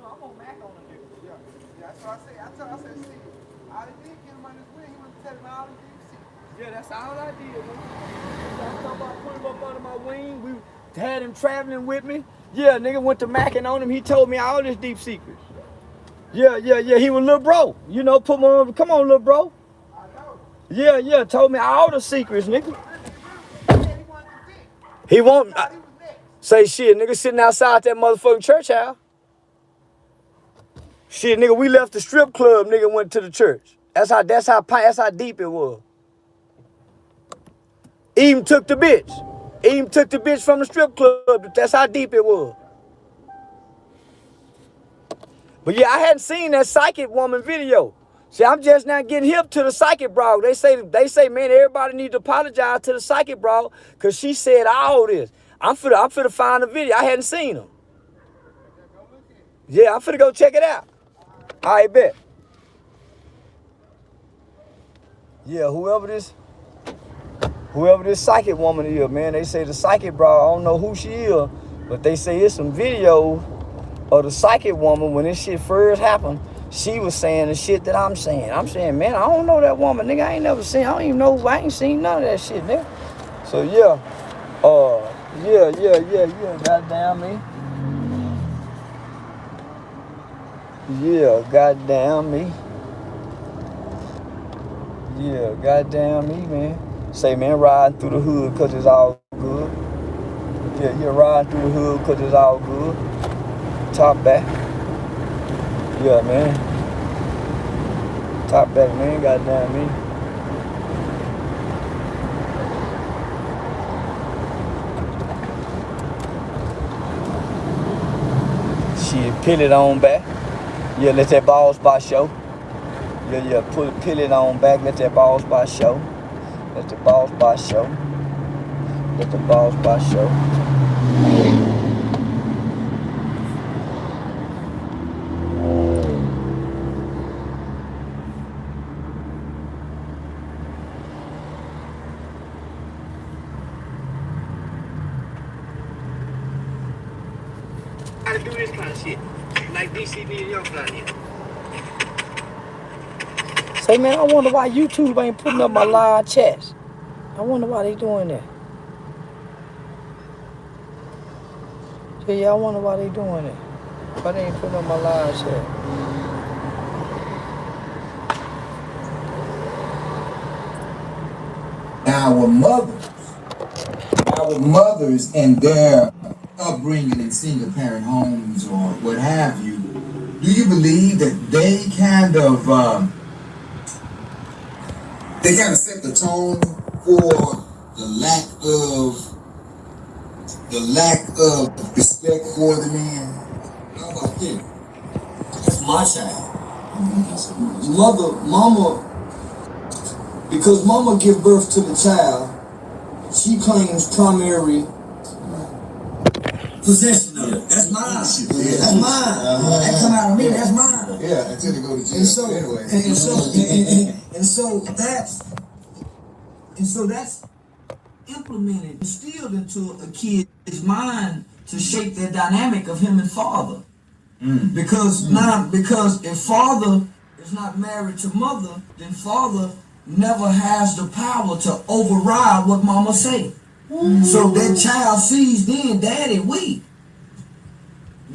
I'm gonna Mac on the nigga. Yeah, that's what I said. I said, see, all he did get him on his wing. He was telling me all he did see. Yeah, that's all I did, man. I talking about putting him up under my wing. We had him traveling with me. Yeah, nigga went to Mackin on him. He told me all his deep secrets. Yeah. He was little bro. You know, put me on. Come on, little bro. Yeah. Told me all the secrets, nigga. He won't say shit, nigga. Sitting outside that motherfucking church house. Shit, nigga. We left the strip club. Nigga went to the church. That's how deep it was. Even took the bitch from the strip club. That's how deep it was. But yeah, I hadn't seen that psychic woman video. See, I'm just now getting hip to the psychic bro. They say, man, everybody need to apologize to the psychic bro because she said all this. I'm finna find the video. I hadn't seen them. Yeah, I'm finna go check it out. All right, bet. Yeah, whoever this psychic woman is, man, they say the psychic bro, I don't know who she is, but they say it's some video of the psychic woman when this shit first happened. She was saying the shit that I'm saying. I'm saying, man, I don't know that woman, nigga. I ain't never seen, I don't even know, I ain't seen none of that shit, nigga. So yeah, goddamn me. Yeah, goddamn me. Yeah, goddamn me, man. Say, man, riding through the hood because it's all good. Yeah, riding through the hood because it's all good. Top back. Yeah, man. Top back, man. Goddamn me. Shit, peel it on back. Yeah, let that ball spot show. Yeah, peel it on back. Let that ball spot show. Let the ball spot show. Let the ball spot show. Gotta do this kind of shit. Like DC New York out here. Say, man, I wonder why YouTube ain't putting up my live chats. I wonder why they doing that. Yeah, I wonder why they doing that. Why they ain't putting up my live chat. Our mothers and their upbringing in single parent homes or what have you, do you believe that they kind of set the tone for the lack of respect for the man? How about that? That's my child. Mama, because mama give birth to the child, she claims primary possession of it. That's mine. That's mine. That come out of me. That's mine. Yeah, until they go to jail. And so that's implemented, instilled into a kid's mind to shape their dynamic of him and father. Because if father is not married to mother, then father never has the power to override what mama say. So that child sees then daddy weak.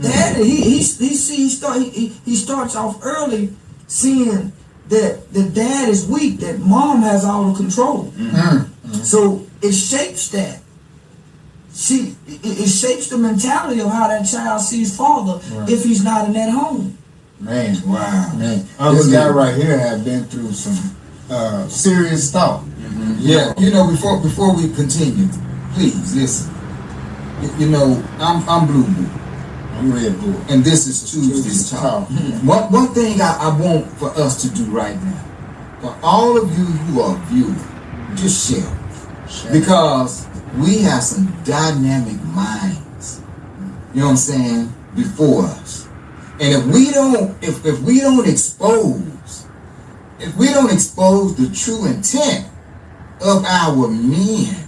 Daddy, he starts off early seeing that the dad is weak, that mom has all the control. So it shapes that. It shapes the mentality of how that child sees father if he's not in that home. Man, wow. Man, this guy right here had been through some serious thought. Yeah, before we continue, please listen. I'm Blue Blue. I'm Red Bull. And this is Tuesday's Talk. One thing I want for us to do right now, for all of you who are viewing, just share. Because we have some dynamic minds, you know what I'm saying, before us. And if we don't expose the true intent of our men,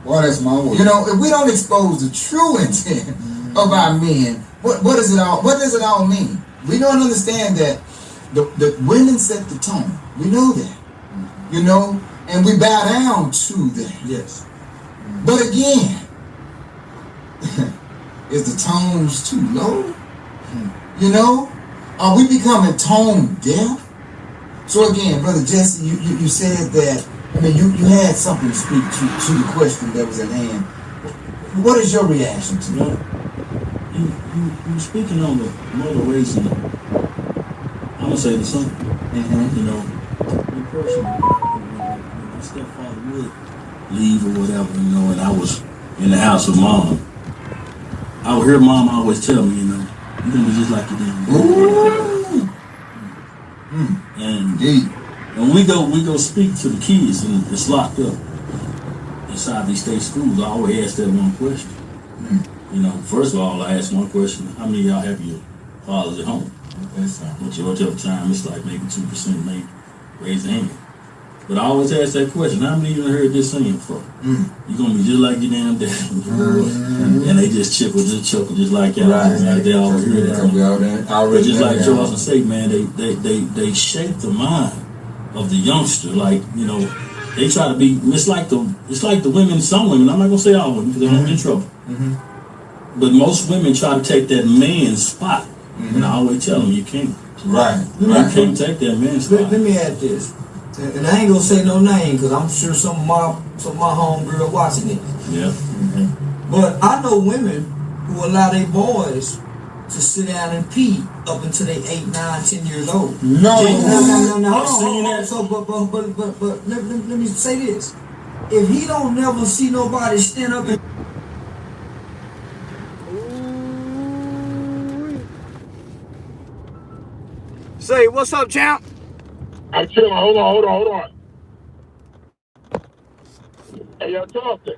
well, that's my word. if we don't expose the true intent of our men, what does it all? What does it all mean? We don't understand that the women set the tone. We know that, you know, and we bow down to that. Yes. But again, is the tones too low? You know, are we becoming tone deaf? So again, Brother Jesse, you said that. I mean, you had something to speak to the question that was at hand. What is your reaction to that? You speaking on the mother raising, I'm gonna say the son. You know, me personally, when my stepfather would leave or whatever, you know, and I was in the house with mom, I would hear mom always tell me, you know, you're gonna be just like your damn dad. And we go speak to the kids, and it's locked up inside these state schools. I always ask that one question. You know, first of all, I ask one question: how many of y'all have your fathers at home? Majority of the time, it's like maybe 2% may raise their hand. But I always ask that question: how many of you heard this saying before? You're gonna be just like your damn dad. And they just chuckle just like y'all. Like they always hear that. But just like Charleston say, man, they shape the mind of the youngster. Like, you know, they try to be. It's like the women. Some women. I'm not gonna say all women because they don't get in trouble. But most women try to take that man's spot, and I always tell them you can't. You can't take that man's spot. Let me add this, and I ain't gonna say no name because I'm sure some of my homegirl watching it. Yeah. But I know women who allow their boys to sit down and pee up until they 8, 9, 10 years old. No. Hold on. So, but let me say this: if he don't never see nobody stand up and say, "What's up, champ?" I'm chilling. Hold on. Hey, y'all talking.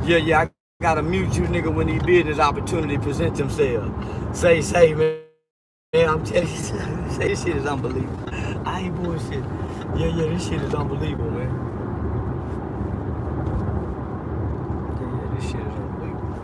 Yeah, I gotta mute you, nigga, when these business opportunity present themselves. Say, man. Man, I'm telling you, say this shit is unbelievable. I ain't bullshit. Yeah, this shit is unbelievable, man. Yeah, this shit is unbelievable.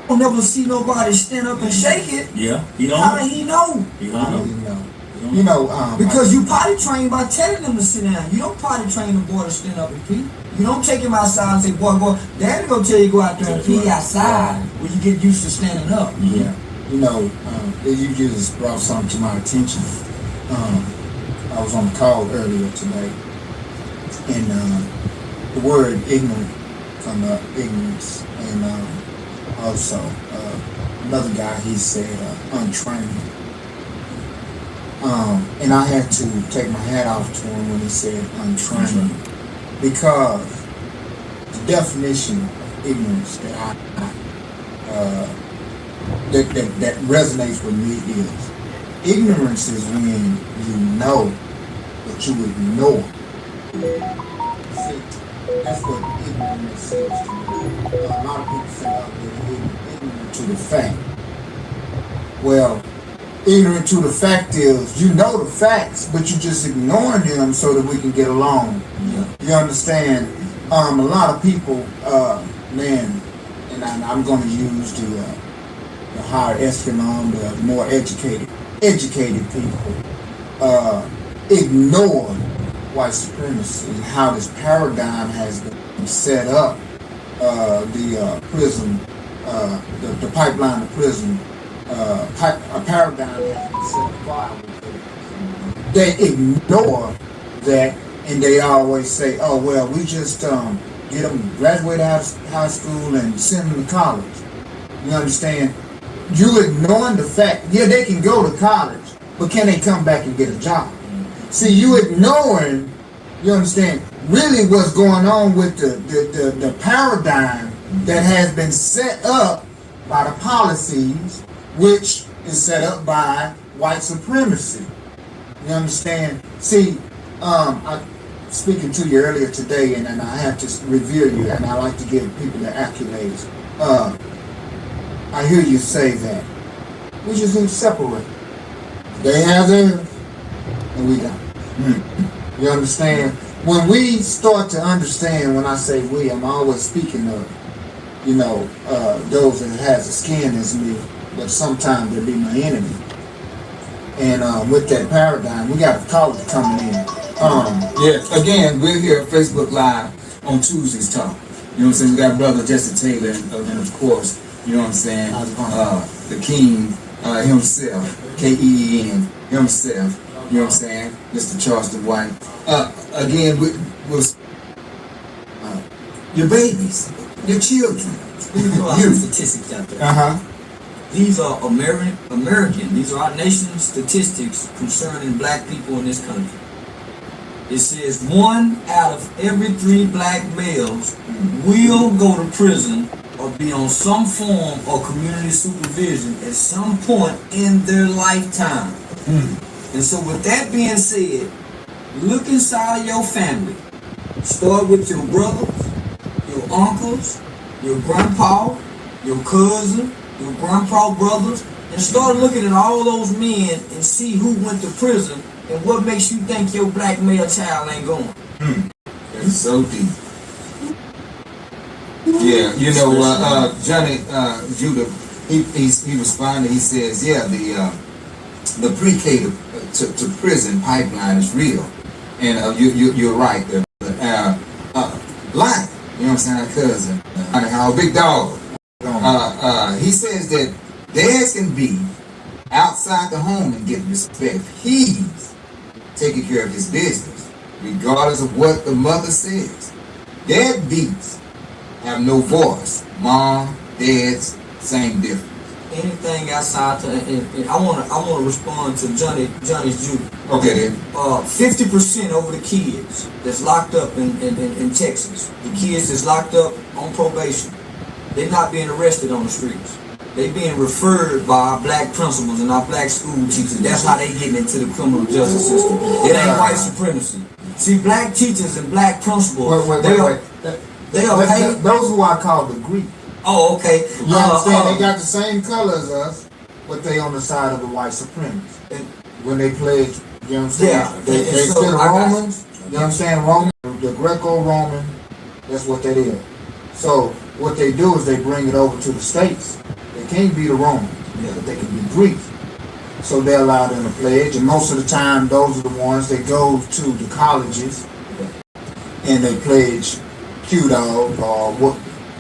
Don't never see nobody stand up and shake it. Yeah, he don't How know. did he know? He don't know. You know, because you potty trained by telling them to sit down. You don't potty train the boy to stand up and pee. You don't take him outside and say, boy, daddy gonna tell you go out there and pee outside when you get used to standing up. Yeah. You know, you just brought something to my attention. I was on the call earlier today, and the word ignorant come up, ignorance, and also another guy, he said untrained. And I had to take my hat off to him when he said untrained, because the definition of ignorance that that resonates with me is ignorance is when you know but you ignore. See, that's what ignorance is to me. A lot of people say they're ignorant to the fact. Well, ignorant to the fact is you know the facts, but you just ignoring them so that we can get along. Yeah. You understand? A lot of people, man, and I'm going to use the higher echelon, the more educated people, ignore white supremacy and how this paradigm has been set up. The prison, the pipeline to prison. A paradigm has been set apart. They ignore that, and they always say, "Oh well, we just get them graduate out of high school and send them to college." You understand? You ignoring the fact, yeah, they can go to college, but can they come back and get a job? See, you ignoring, you understand, really what's going on with the paradigm that has been set up by the policies, which is set up by white supremacy. You understand? See, I speaking to you earlier today, and I have to revere you, and I like to give people the accolades. I hear you say that we just need to separate. They have theirs, and we don't. You understand? When we start to understand, when I say we, I'm always speaking of, you know, those that has a skin as me, but sometimes they'll be my enemy. And with that paradigm, we got a caller coming in. Yes, again, we're here at Facebook Live on Tuesday's Talk. You know what I'm saying? We got brother Jesse Taylor, and of course, you know what I'm saying, the King himself, K-E-E-N, himself, you know what I'm saying, Mr. Charleston White. Again, with your babies, your children. Let me throw out some statistics out there. These are American. These are our nation's statistics concerning black people in this country. It says 1 out of every 3 black males will go to prison or be on some form of community supervision at some point in their lifetime. And so with that being said, look inside of your family. Start with your brothers, your uncles, your grandpa, your cousin, your grandpa brothers, and start looking at all those men and see who went to prison and what makes you think your black male child ain't going. That's so deep. Yeah, you know, Johnny Judah, he responded. He says, yeah, the pre-K to prison pipeline is real, and you're right. Life, you know what I'm saying? Our cousin, our big dog. He says that dads can be outside the home and get respect. He's taking care of his business, regardless of what the mother says. Deadbeats have no voice. Mom, dads, same difference. Anything outside and I wanna respond to Johnny's Jew. Okay then. 50% over the kids that's locked up in Texas. The kids that's locked up on probation. They're not being arrested on the streets. They being referred by our black principals and our black school teachers. That's how they getting into the criminal justice system. It ain't white supremacy. See, black teachers and black principals, they are paid. Those who I call the Greek. Oh, okay. You understand? They got the same color as us, but they on the side of the white supremacists. And when they pledge, you know what I'm saying? Yeah. They still Romans, you know what I'm saying? Roman, the Greco-Roman, that's what that is. So what they do is they bring it over to the States. They can't be the Romans, but they can be Greeks. So they allow them to pledge, and most of the time, those are the ones that go to the colleges and they pledge Q-Dog or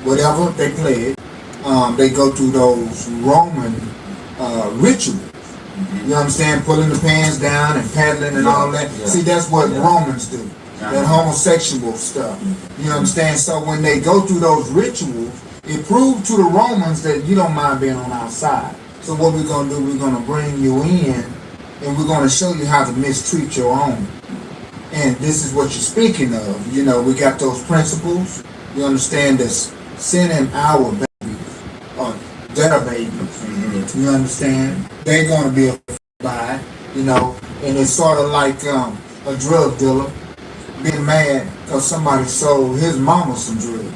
whatever they pledge. They go through those Roman rituals. You understand? Pulling the pants down and paddling and all that. See, that's what Romans do. That homosexual stuff. You understand? So when they go through those rituals, it proved to the Romans that you don't mind being on our side. So what we're going to do, we're going to bring you in and we're going to show you how to mistreat your own. And this is what you're speaking of. You know, we got those principles. You understand this? Sending our babies, or their babies. You understand? They're going to be affected by it, you know. And it's sort of like a drug dealer being mad because somebody sold his mama some drugs.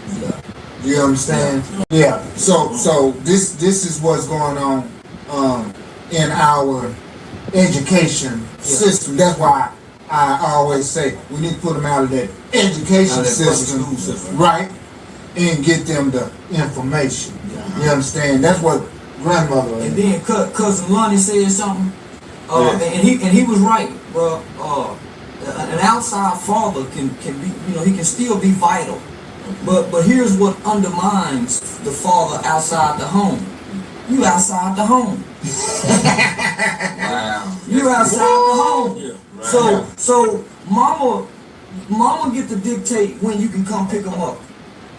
You understand? Yeah. So this is what's going on in our education system. That's why I always say we need to put them out of that education system, right? And get them the information. You understand? That's what grandmother. And then cousin Lonnie said something, and he was right. Well, an outside father can be, you know, he can still be vital. But here's what undermines the father outside the home. You outside the home. Wow. You outside the home. Yeah, right. So mama get to dictate when you can come pick them up.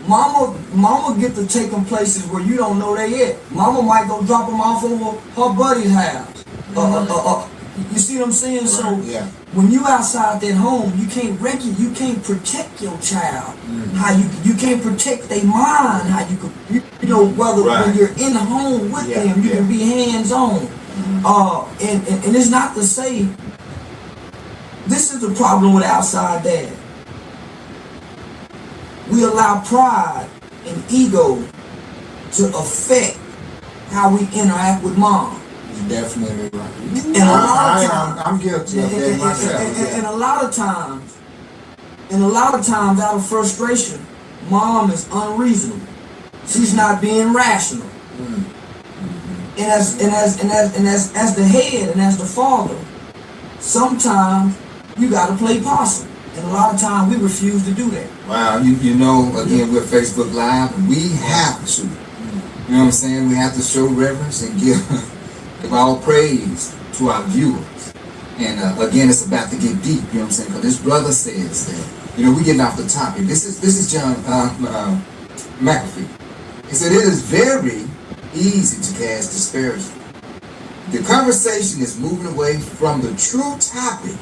Mama get to take them places where you don't know they at. Mama might go drop them off over her buddy's house. You see what I'm saying? So when you outside that home, you can't protect your child. How you can't protect their mind. How you could, you know, whether when you're in the home with them, you can be hands on. And it's not to say this is the problem with outside dad. We allow pride and ego to affect how we interact with mom. You're definitely right. And a lot of times, I'm guilty of that myself. And a lot of times, out of frustration, mom is unreasonable. She's not being rational. And as the head and as the father, sometimes you gotta play possum. And a lot of times we refuse to do that. Wow, you know, again, we're Facebook Live. We have to, you know what I'm saying? We have to show reverence and give all praise to our viewers. And again, it's about to get deep, you know what I'm saying? Because this brother says that, you know, we getting off the topic. This is John McAfee. He said, it is very easy to cast disparagement. The conversation is moving away from the true topic.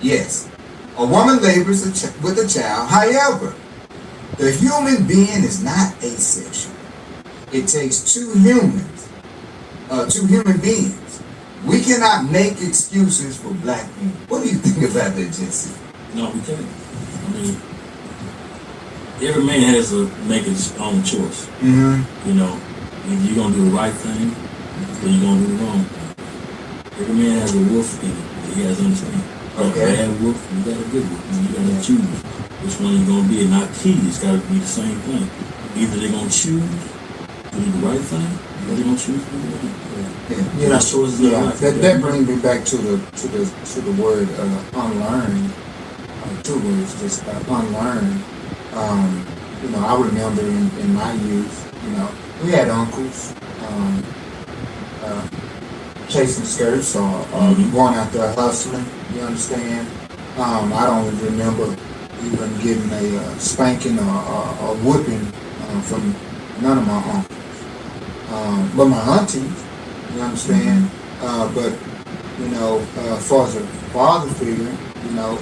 Yes. A woman labors with a child. However, the human being is not asexual. It takes two human beings. We cannot make excuses for black people. What do you think about that, Jesse? No, we can't. I mean, every man has to make his own choice. You know, either you're going to do the right thing or you're going to do the wrong thing. Every man has a wolf in it. He has to understand. You got a bad wolf, you got a good wolf. You got to choose which one you're going to be. And not key, it's got to be the same thing. Either they're going to choose to do the right thing or they're going to choose to do the wrong thing. You know, that brings me back to the word unlearn. Two words, just unlearn. You know, I remember in my youth, you know, we had uncles chasing skirts or going out there hustling. You understand? I don't remember even getting a spanking or a whooping from none of my uncles. But my aunties, you understand? But, you know, as far as a father figure, you know,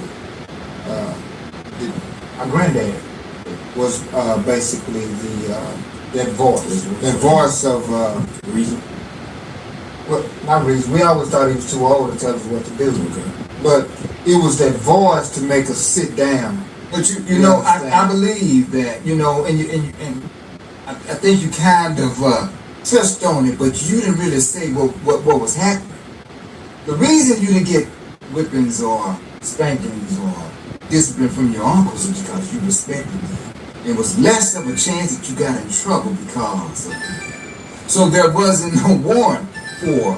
my granddad was basically that voice of Reason? well, not reason. We always thought he was too old to tell us what to do. Okay. But it was that voice to make us sit down. But you know, I believe that, you know, and I think you kind of touched on it, but you didn't really say what was happening. The reason you didn't get whippings or spankings or discipline from your uncles is because you respected them. It was less of a chance that you got in trouble because of it. So there wasn't no warrant for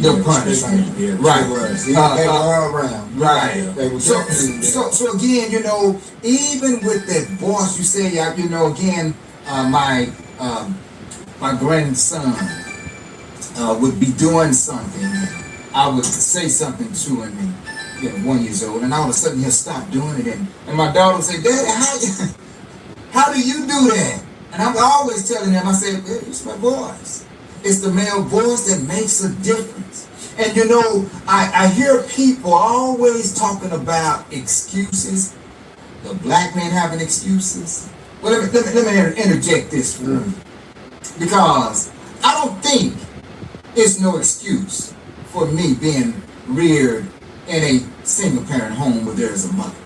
the punishment. Yeah, right. They were all around. Right. They were so again, you know, even with that voice, you say, you know, again, my grandson would be doing something. I would say something to him, and, you know, 1 year old, and all of a sudden he'll stop doing it, and my daughter would say, "Daddy, how do you do that?" And I'm always telling him, I say, "It's my voice. It's the male voice that makes a difference." And you know, I hear people always talking about excuses. The black man having excuses. Well, let me interject this for you. Because I don't think it's no excuse for me being reared in a single parent home where there is a mother.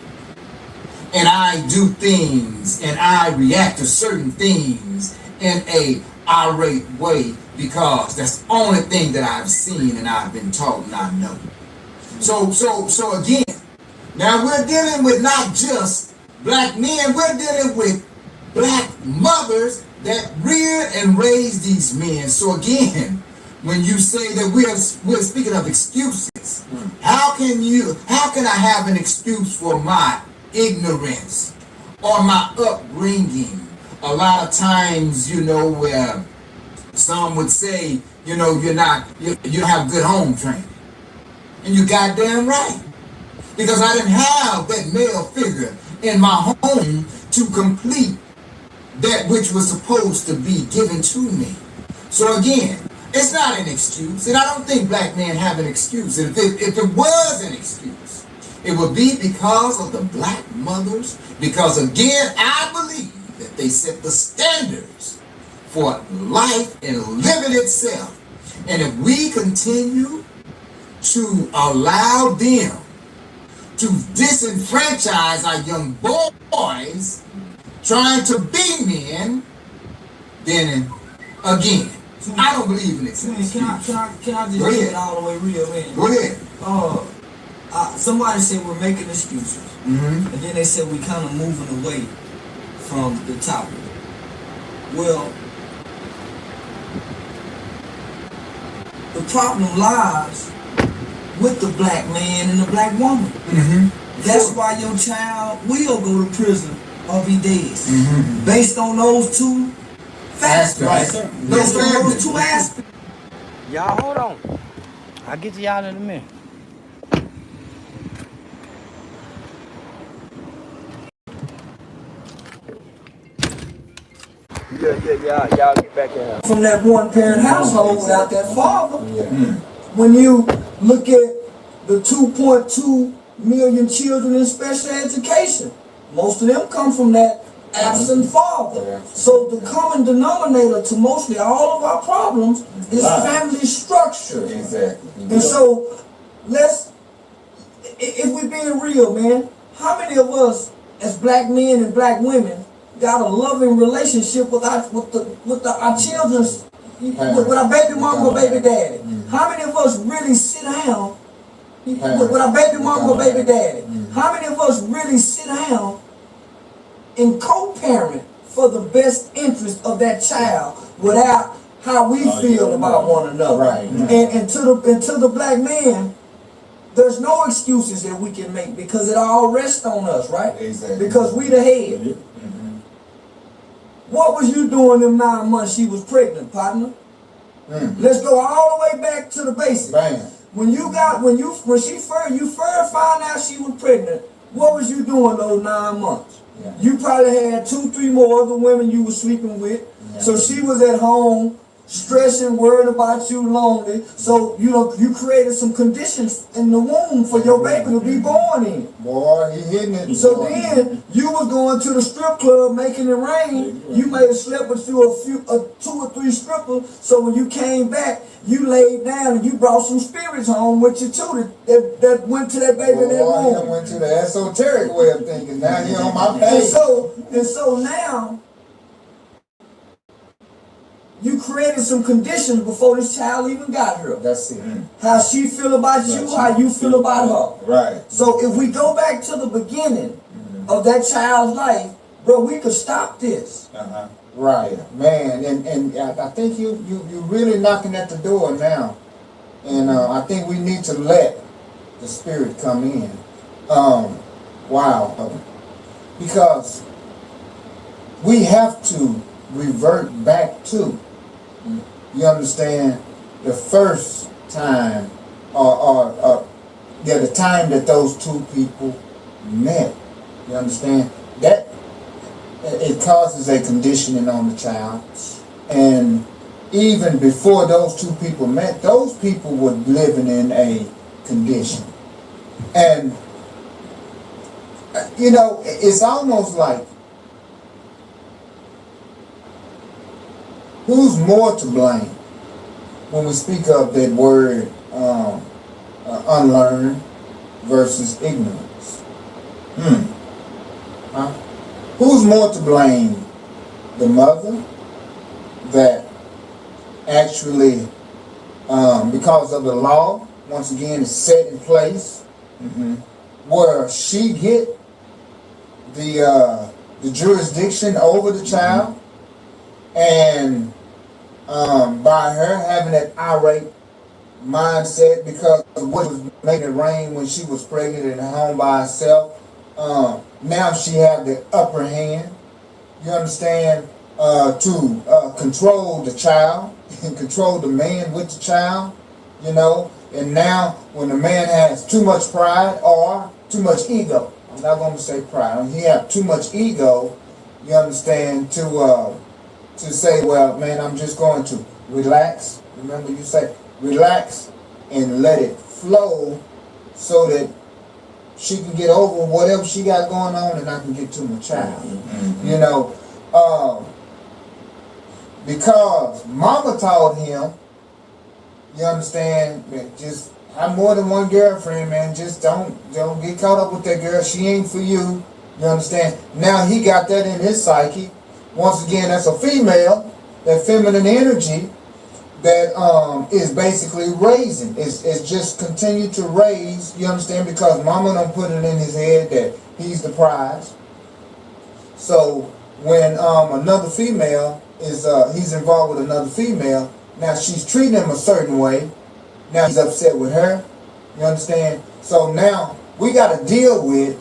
And I do things and I react to certain things in a irate way because that's the only thing that I've seen and I've been taught and I know. So again, now we're dealing with not just black men, we're dealing with black mothers that rear and raise these men. So again, when you say that we're speaking of excuses, how can I have an excuse for my ignorance or my upbringing? A lot of times, you know, where some would say, you know, you don't have good home training. And you goddamn right. Because I didn't have that male figure in my home to complete that which was supposed to be given to me. So again, it's not an excuse, and I don't think black men have an excuse. And if it was an excuse, it would be because of the black mothers, because again, I believe that they set the standards for life and living itself. And if we continue to allow them to disenfranchise our young boys trying to be men, then again, I don't believe in it. Can I just get it all the way real in? Go ahead. Somebody said we're making excuses. And then they said we kind of moving away from the topic. Well, the problem lies with the black man and the black woman. That's why your child will go to prison or be dead. Based on those two factors. Based on those two aspects. Y'all hold on. I'll get to y'all in a minute. Yeah, y'all get back in. From that one parent household without that father. When you look at the 2.2 million children in special education, most of them come from that absent father. So the common denominator to mostly all of our problems is family structure. And so if we're being real, man, how many of us as black men and black women got a loving relationship with our children's, with our baby mama or baby daddy? How many of us really sit down with our baby mama or baby daddy? How many of us really sit down and co-parent for the best interest of that child without how we feel about one another? And to the black man, there's no excuses that we can make because it all rests on us, right? Because we the head. What was you doing them 9 months she was pregnant, partner? Let's go all the way back to the basics. When you first found out she was pregnant, what was you doing those 9 months? Yeah. You probably had 2, 3 more other women you were sleeping with. Yeah. So she was at home stressing, worried about you, lonely. So you created some conditions in the womb for your baby to be born in. Boy, he hitting it. So then you was going to the strip club making it rain. You may have slept with you 2 or 3 strippers. So when you came back, you laid down and you brought some spirits home with you too that went to that baby in that Boy, he womb. went to the esoteric way of thinking. Now he on my And page. so now you created some conditions before this child even got here. That's it. How she feel about you, how you feel about her. Right. So if we go back to the beginning of that child's life, bro, we could stop this. Uh-huh. Right, man, and I think you really knocking at the door now, and I think we need to let the spirit come in. Wow, because we have to revert back to, you understand, the first time, the time that those 2 people met. You understand that. It causes a conditioning on the child. And even before those 2 people met, those people were living in a condition. And, you know, it's almost like, who's more to blame when we speak of that word unlearned versus ignorance? Huh? Who's more to blame? The mother that actually, because of the law, once again, is set in place, where she get the jurisdiction over the child, and by her having that irate mindset because of what was making it rain when she was pregnant and at home by herself. Now she have the upper hand, you understand, to control the child and control the man with the child, you know. And now when the man has too much pride or too much ego, I'm not going to say pride, he have too much ego, you understand, to say, well, man, I'm just going to relax. Remember you say, relax and let it flow so that she can get over whatever she got going on and I can get to my child. You know, because mama taught him, you understand, man, just have more than one girlfriend, man. Just don't get caught up with that girl. She ain't for you. You understand? Now he got that in his psyche. Once again, that's a female, that feminine energy that is basically raising. It's just continue to raise, you understand, because mama done put it in his head that he's the prize. So when another female is, he's involved with another female, now she's treating him a certain way, now he's upset with her, you understand? So now we got to deal with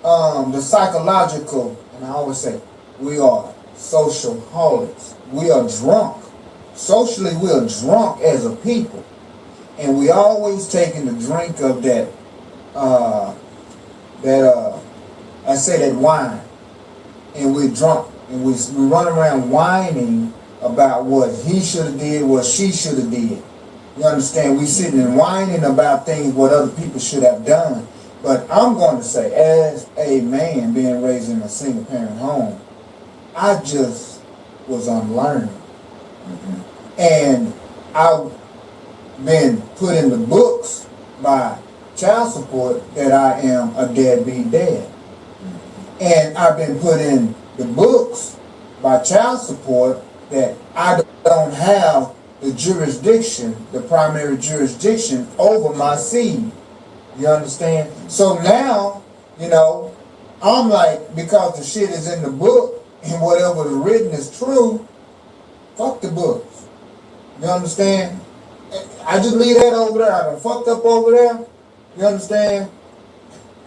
the psychological, and I always say, we are social holics. We are drunk. Socially, we are drunk as a people. And we always taking the drink of that, I say that wine. And we're drunk. And we run around whining about what he should have did, what she should have did. You understand? We sitting and whining about things what other people should have done. But I'm going to say, as a man being raised in a single parent home, I just was unlearning. And I've been put in the books by child support that I am a deadbeat dad. And I've been put in the books by child support that I don't have the jurisdiction, the primary jurisdiction over my seed. You understand? So now, you know, I'm like, because the shit is in the book and whatever is written is true, fuck the books. You understand? I just leave that over there. I done fucked up over there. You understand?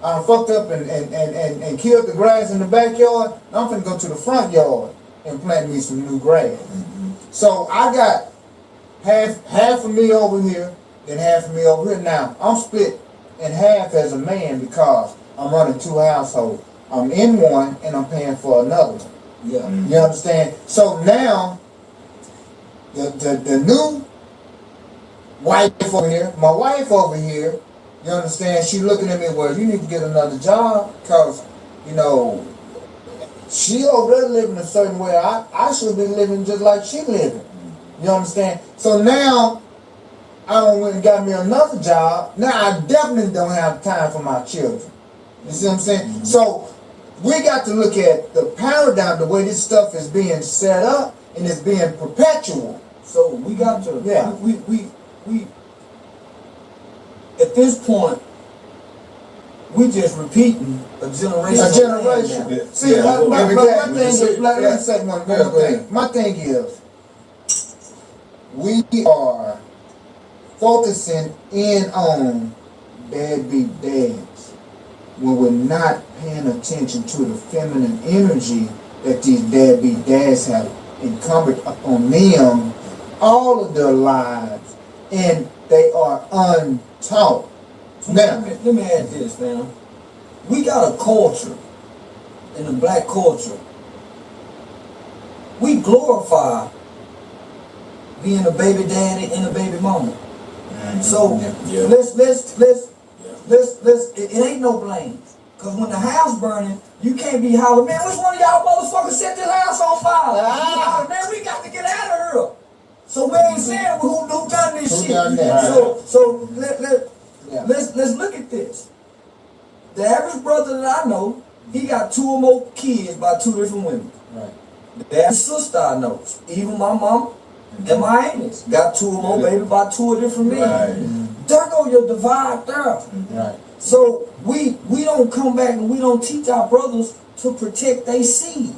I done fucked up and killed the grass in the backyard. I'm finna go to the front yard and plant me some new grass. So I got half of me over here and half of me over here. Now, I'm split in half as a man because I'm running two households. I'm in one and I'm paying for another one. Yeah. You understand? So now, the new wife over here, my wife over here, you understand? She looking at me, well, you need to get another job because, you know, she over there living a certain way. I should be living just like she living. You understand? So now, I done went and got me another job. Now I definitely don't have time for my children. You see what I'm saying? So we got to look at the paradigm, the way this stuff is being set up and it's being perpetual. So we got to, Yeah. we at this point, we just repeating a generation. A generation. Yeah. See, my thing is, let me say one more Yeah, thing. My thing is, we are focusing in on deadbeat dads when we're not paying attention to the feminine energy that these deadbeat dads have incumbent upon them all of their lives, and they are untaught. Now, Let me add this, man. We got a culture, in the black culture, we glorify being a baby daddy and a baby mama. So let's it ain't no blame. Cause when the house burning, you can't be hollering, man, which one of y'all motherfuckers set this house on fire? You holler, man, we got to get out of here. So we ain't saying who done this shit. Done that? So let's look at this. The average brother that I know, he got 2 or more kids by 2 different women. right. The average sister I know, even my mom and my aunties, got 2 or more baby by 2 different men. There go your divide there. Right. So we don't come back and we don't teach our brothers to protect their seed.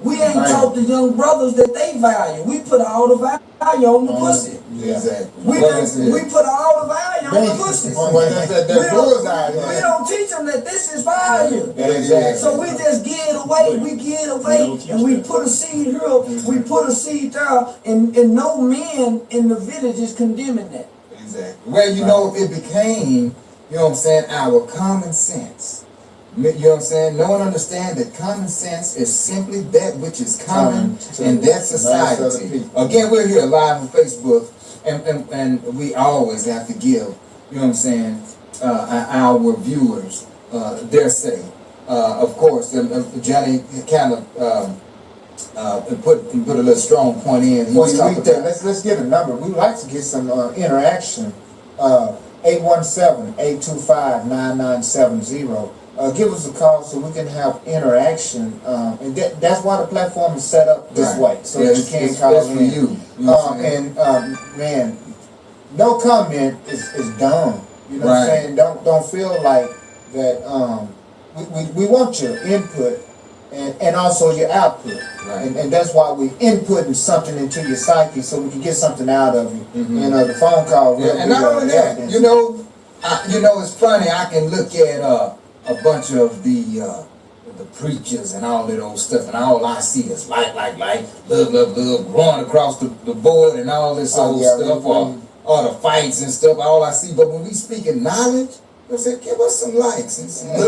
We ain't taught the young brothers that they value. We put all the value on the pussy. Exactly. We put all the value on the pussy. We don't teach them that this is value. Exactly. So we just give it away. We give it away, and we put a seed here. We put a seed there, and no man in the village is condemning that. Exactly. Well, you know, it became, you know what I'm saying, our common sense. You know what I'm saying? No one understands that common sense is simply that which is common in that society. Again, we're here live on Facebook, and we always have to give, you know what I'm saying, our viewers their say. Of course, Johnny kind of put a little strong point in. Let's get a number. We'd like to get some interaction. 817-825-9970. Give us a call so we can have interaction. And that's why the platform is set up this way. So that you can call in. For you. Man, no comment is dumb. You know what I'm saying? Don't feel like that. We want your input and also your output. Right. And that's why we inputting something into your psyche so we can get something out of you. You know, the phone call. And not only that, you know, it's funny. I can look at a bunch of the preachers and all of those stuff, and all I see is like, love, growing across the board and all this old stuff, or the fights and stuff. All I see. But when we speak in knowledge, I said, give us some likes and some love.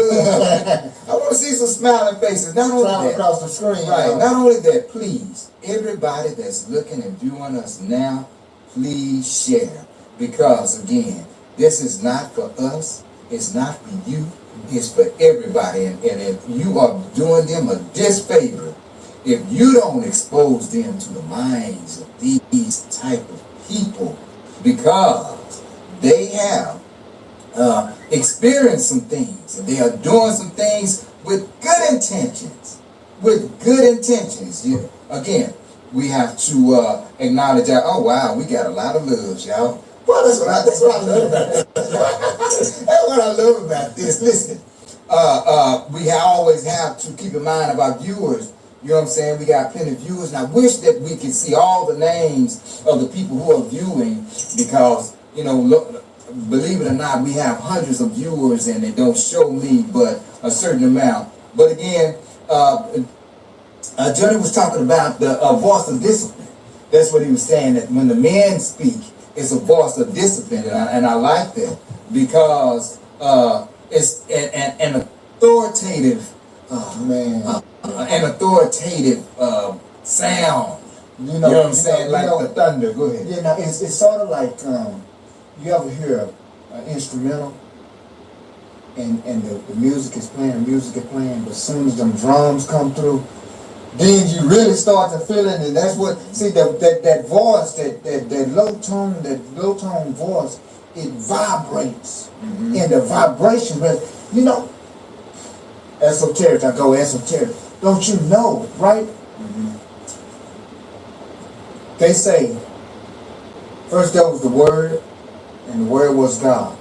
I want to see some smiling faces. Not only that, across the screen. right? Not only that, please, everybody that's looking and viewing us now, please share, because again, this is not for us. It's not for you. It's for everybody. And if you are doing them a disfavor, if you don't expose them to the minds of these type of people, because they have experienced some things and they are doing some things with good intentions. Again, we have to acknowledge that. Oh wow, we got a lot of love, y'all. Well, that's what I love about this. That's what I love about this. Listen, we always have to keep in mind about viewers. You know what I'm saying? We got plenty of viewers, and I wish that we could see all the names of the people who are viewing, because, you know, look, believe it or not, we have hundreds of viewers, and they don't show me but a certain amount. But again, Johnny was talking about the voice of discipline. That's what he was saying, that when the men speak, it's a voice of discipline, and I like that, because it's an authoritative an authoritative sound. You know what I'm saying? Like the thunder. Go ahead. You know, it's sort of like you ever hear an instrumental and the music is playing, but as soon as them drums come through, then you really start to feel it, and that's what, see, that voice, that low tone voice, it vibrates. And the vibration, you know, esoteric, I go esoteric. Don't you know, right? They say, first there was the Word, and the Word was God.